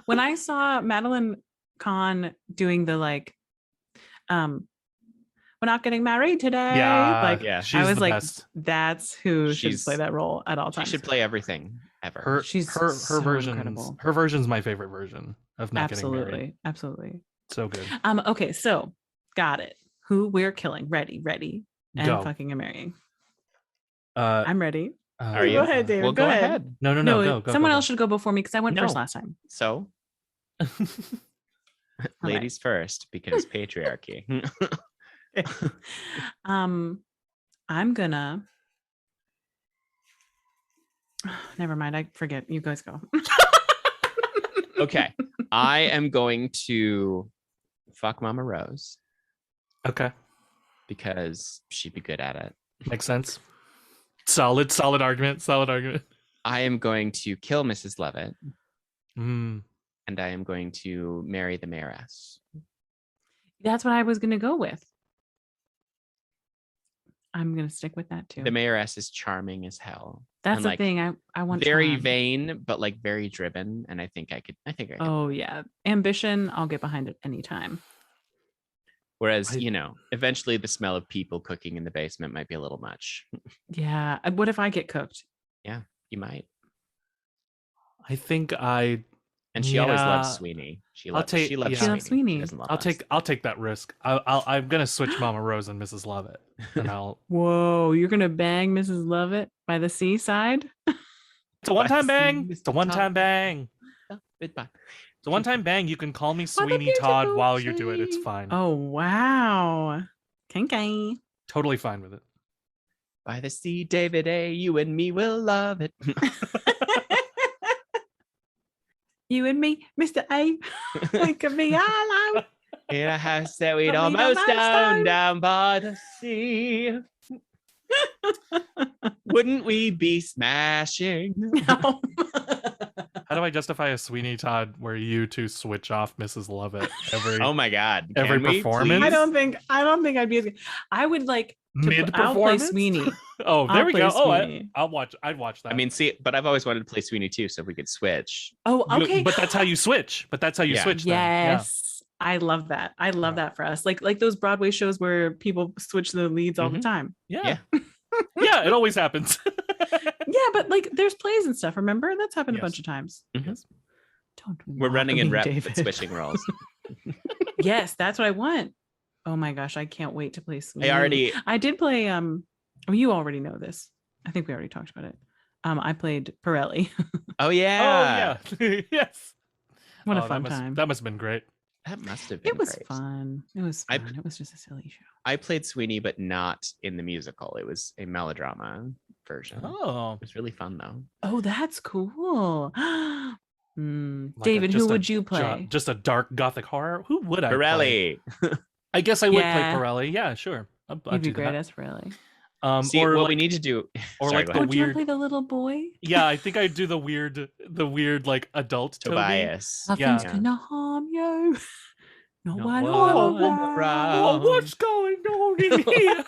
when I saw Madeline Kahn doing the like we're not getting married today. Yeah. She's I was the like, best. that's who should She's- play that role at all She times. should play everything ever. Her She's her so version's incredible. her version's my favorite version of not getting married. Absolutely. So good. Okay, so got it. Who we're killing. Ready, and Go. fucking and marrying. Uh, I'm ready. Are you? Go ahead, David. Well, go ahead. No, go. Someone else should go before me because I went first No. last time. So, ladies first, because patriarchy. I'm gonna. Never mind. I forget. You guys go. Okay, I am going to fuck Mama Rose Okay. because she'd be good at it. Makes sense. Solid argument. I am going to kill Mrs. Lovett, Mm. and I am going to marry the mayoress. That's what I was gonna go with. I'm gonna stick with that too. The mayoress is charming as hell. That's and, the like, thing. I want very charm. vain, but like very driven. And I think I could. Oh yeah, ambition. I'll get behind it anytime. Whereas, I- eventually the smell of people cooking in the basement might be a little much. Yeah. What if I get cooked? You might. I think I And she always loves Yeah. Sweeney. She I'll loves. take- She loves yeah. She loves Sweeney. doesn't love I'll us. take that risk. I'm gonna switch Mama Rose and Mrs. Lovett, and I'll. Whoa, you're gonna bang Mrs. Lovett by the seaside? It's a one-time bang. Mr. It's a one-time Todd. bang. Goodbye. It's a one-time bang. You can call me What a Sweeney Todd beautiful while you do it. It's tree. fine. Oh wow. Kinky. Totally fine with it. By the sea, David A. You and me will love it. You and me, Mr. A. We could be all out. In a house that we'd But we'd almost almost own own. down by the sea. Wouldn't we be smashing? No. How do I justify a Sweeney Todd where you two switch off Mrs. Lovett every Oh my God! Every Can we, performance? I please? don't think I'd be as good. I would like to mid I'll play performance? Sweeney. Oh, there I'll we play go. Sweeney. I'd watch that. I mean, see, but I've always wanted to play Sweeney too, so if we could switch. Oh, okay. But that's how you switch. Yeah. Switch. Then. Yeah. Yes. I love that. I love that for us. Like those Broadway shows where people switch the leads all the Mhm. time. Yeah. Yeah, it always happens. Yeah, but like there's plays and stuff, remember? That's happened a Yes. bunch of times. Yes. Don't We're mock running in me, rep, David. but switching roles. Yes, that's what I want. Oh my gosh, I can't wait to play Sweeney. I I did play oh, you already know this. I think we already talked about it. I played Pirelli. Oh yeah. Oh yeah. Yes. What Oh, a fun time. That must have been great. That must have been. It was great. fun. It was I- fun. It was just a silly show. I played Sweeney, but not in the musical. It was a melodrama version. Oh. It was really fun though. Oh, that's cool. Like David, just who a would you play? Just a dark gothic horror. Who would I play? Pirelli. I guess I would Yeah. play Pirelli. Yeah, sure. I'd You'd be do great that. as Pirelli. See, or what like, we need to do. or Sorry, like go the Oh, ahead. do you want weird. to play the little boy? Yeah, I think I'd do the weird like adult Toby. Tobias. Nothing's Yeah. gonna harm you. No No one one will will around. Oh, what's going on in here?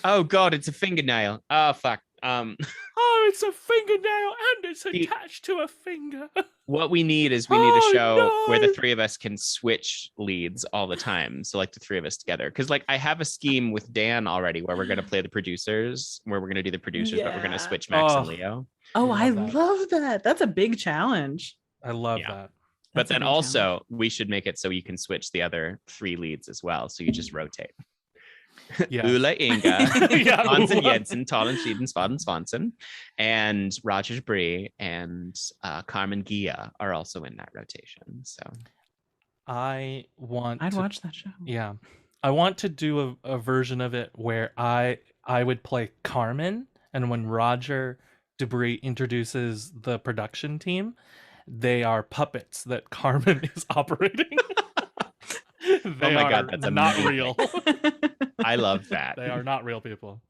Oh God, it's a fingernail. Oh fuck. Oh, it's a fingernail and it's The- attached to a finger. What we need is we need a Oh, show where the no. three of us can switch leads all the time. So like the three of us together. Because like I have a scheme with Dan already where we're gonna play the producers, where we're gonna do the producers, but we're Yeah. gonna switch Max and Oh. Leo. Oh, I Love that. love that. That's a big challenge. I love Yeah. that. But That's a then big also we should make it so you can switch the other three leads as well. So you just rotate. Yeah. Ulla Inga, Yeah, Hansen Ulla. Jensen, Tollen Schieden, Spaden Swanson, and Roger Bree and Carmen Gia are also in that rotation. So I want I'd to, watch that show. yeah. I want to do a version of it where I would play Carmen, and when Roger Debris introduces the production team, they are puppets that Carmen is operating. They my are God, that's not amazing. real. I love that. They are not real people.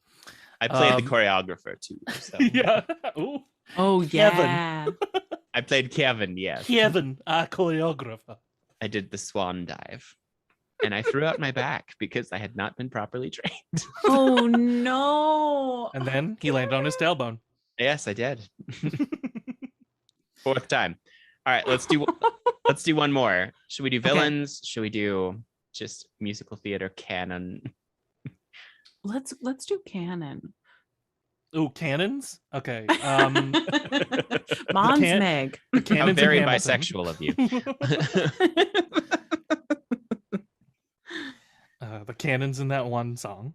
I played the choreographer too. So. Yeah. Ooh. Oh Kevin. yeah. I played Kevin, yes. Kevin, a choreographer. I did the swan dive. And I threw out my back because I had not been properly trained. Oh no. And then he landed on his tailbone. Yes, I did. Fourth time. All right, let's do one more. Should we do villains? Should we do just musical theater canon? Let's do canon. Ooh, cannons? Okay. Mom's can- Meg. The How cannons in very Hamilton. bisexual of you. The cannons in that one song.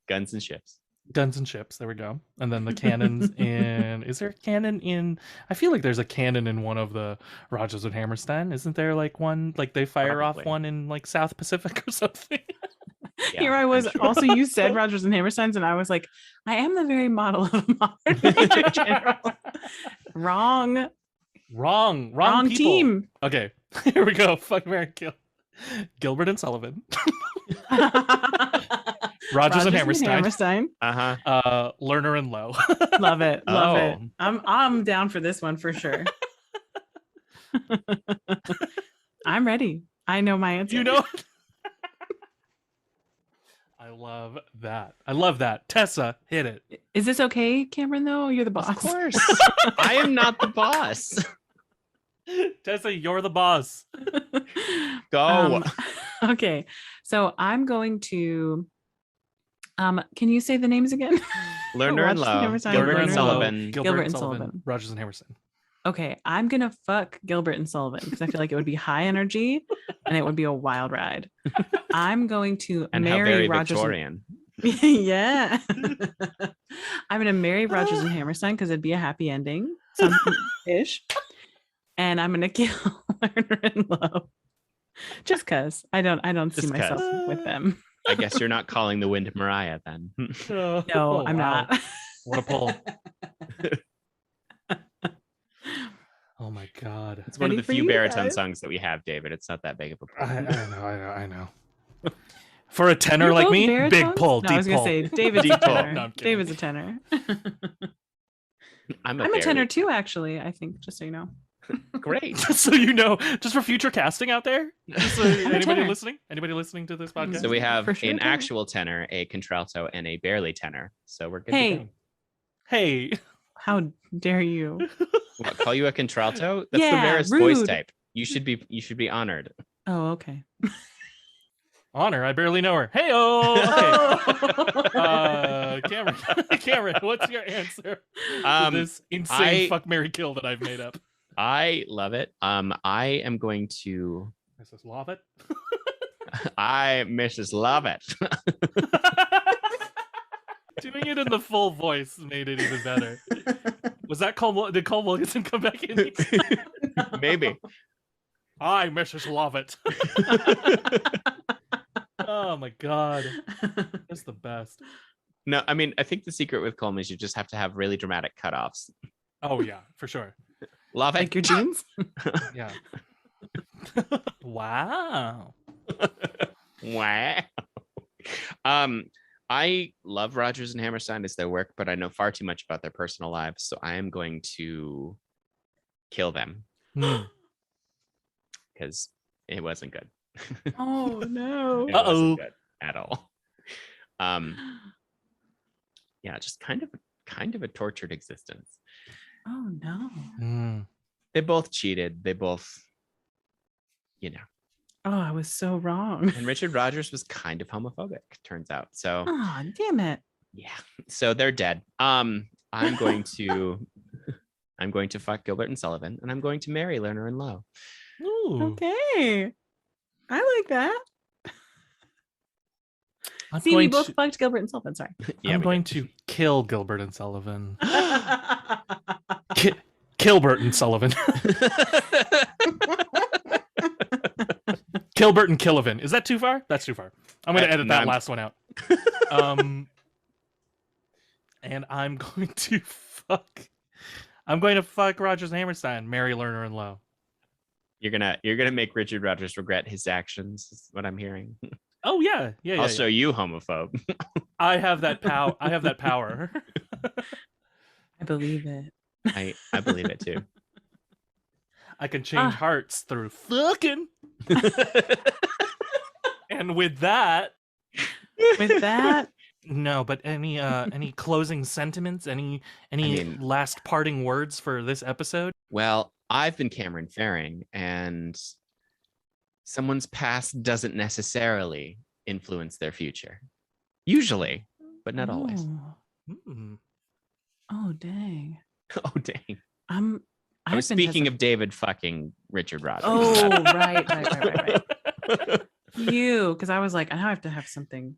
Guns and ships. Guns and ships. There we go. And then the cannons in. Is there a cannon in? I feel like there's a cannon in one of the Rodgers and Hammerstein. Isn't there like one? Like they fire off Probably. one in like South Pacific or something. Yeah, Here I was. I'm sure. Also, you said Rodgers and Hammersteins, and I was like, I am the very model of a modern Major General. Wrong Wrong people. team. Okay, here we go. Fuck, Mary, kill. Gilbert and Sullivan. Rogers and Hammerstein. Uh-huh. Lerner and Lowe. Love it. Love it. Oh. I'm down for this one for sure. I'm ready. I know my answer. You know. I love that. I love that. Tessa, hit it. Is this okay, Cameron, though? You're the boss. Of course. I am not the boss. Tessa, you're the boss. Go. Okay. So I'm going to can you say the names again? Lerner and Rodgers and Lowe. Hammerstein, Gilbert Lerner and and Sullivan. Gilbert and Sullivan. Rogers and Hammerstein. Okay, I'm gonna fuck Gilbert and Sullivan because I feel like it would be high energy and it would be a wild ride. I'm going to And how marry very Rodgers. Victorian. Yeah. I'm gonna marry Rodgers and Hammerstein because it'd be a happy ending, some ish. And I'm gonna kill Lerner and Lowe. Just cause I don't see Just 'cause. myself with them. I guess you're not calling the wind Mariah then. No, I'm wow. not. What a pull. Oh my god. It's one of Ready the for few you baritone guys? songs that we have, David. It's not that big of a problem. I know. For a tenor You're like both me, baritones? big pull, No, deep I was gonna pull. say David's Deep a pull. tenor. No, I'm kidding. David's a tenor. I'm I'm a tenor too, actually. I think, just so you know. Great. Just so you know, just for future casting out there. Just so anybody tenor. listening to this podcast. So we have For sure, an tenor. actual tenor, a contralto, and a barely tenor. So we're good Hey. to go. Hey, How dare you? What, call you a contralto? That's the Yeah, rarest voice rude. type. You should be honored. Oh, okay. honor. I barely know her. Hey, okay. Cameron, what's your answer to this insane fuck, marry, kill that I've made up? I love it. I am going to. Mrs. Lovett. Mrs. Lovett. Doing it in the full voice made it even better. Was that Cole? Did Cole Wilkinson come back in? Maybe. Hi, Mrs. Lovett. Oh my god, that's the best. No, I mean, I think the secret with Coleman is you just have to have really dramatic cutoffs. Oh yeah, for sure. Love it. Like your jeans? Yeah. Wow. Wow. I love Rodgers and Hammerstein as their work, but I know far too much about their personal lives, so I am going to kill them because it wasn't good. Oh no. It wasn't good at all. Yeah, just kind of a tortured existence. Oh no. Mm. They both cheated. They both, Oh, I was so wrong. and Richard Rodgers was kind of homophobic, turns out. So Oh, damn it. yeah, so they're dead. I'm going to fuck Gilbert and Sullivan, and I'm going to marry Lerner and Lowe. Ooh. Okay. I like that. I'm See, we going both to- fucked Gilbert and Sullivan. Sorry. Yeah, I'm we going did. to kill Gilbert and Sullivan. Kilbert and Sullivan. Kilbert and Killivan. Is that too far? That's too far. I'm going to edit that last one out. And I'm going to fuck. I'm going to fuck Rogers and Hammerstein, marry Lerner and Lowe. You're gonna make Richard Rodgers regret his actions. Is what I'm hearing. Oh yeah. I'll show you, homophobe. I have that power. I have that power. I believe it. I believe it too. I can change hearts through fucking. And with that, no, but any closing sentiments, any last parting words for this episode? Well, I've been Cameron Faring, and someone's past doesn't necessarily influence their future. Usually, but not always. Oh dang. Oh dang. I was speaking of David fucking Richard Rodgers. Oh, right. You, because I was like, I have to have something.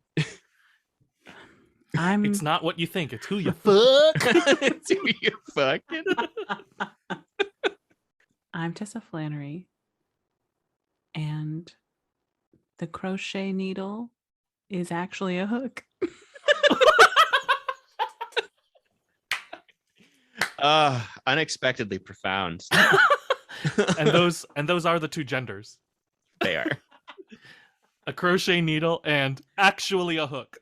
It's not what you think, it's who you fuck. It's who you fucking. I'm Tessa Flannery, and the crochet needle is actually a hook. Unexpectedly profound. and those are the two genders. They are. A crochet needle and actually a hook.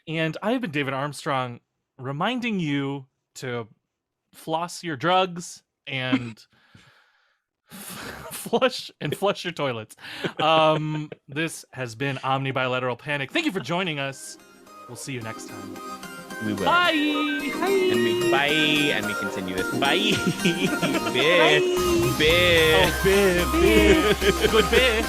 And I have been David Armstrong, reminding you to floss your drugs and flush your toilets. This has been Omni Bilateral Panic. Thank you for joining us. We'll see you next time. We will. Bye. And we continue this. Bye. Bye. Oh, bit. Good bit.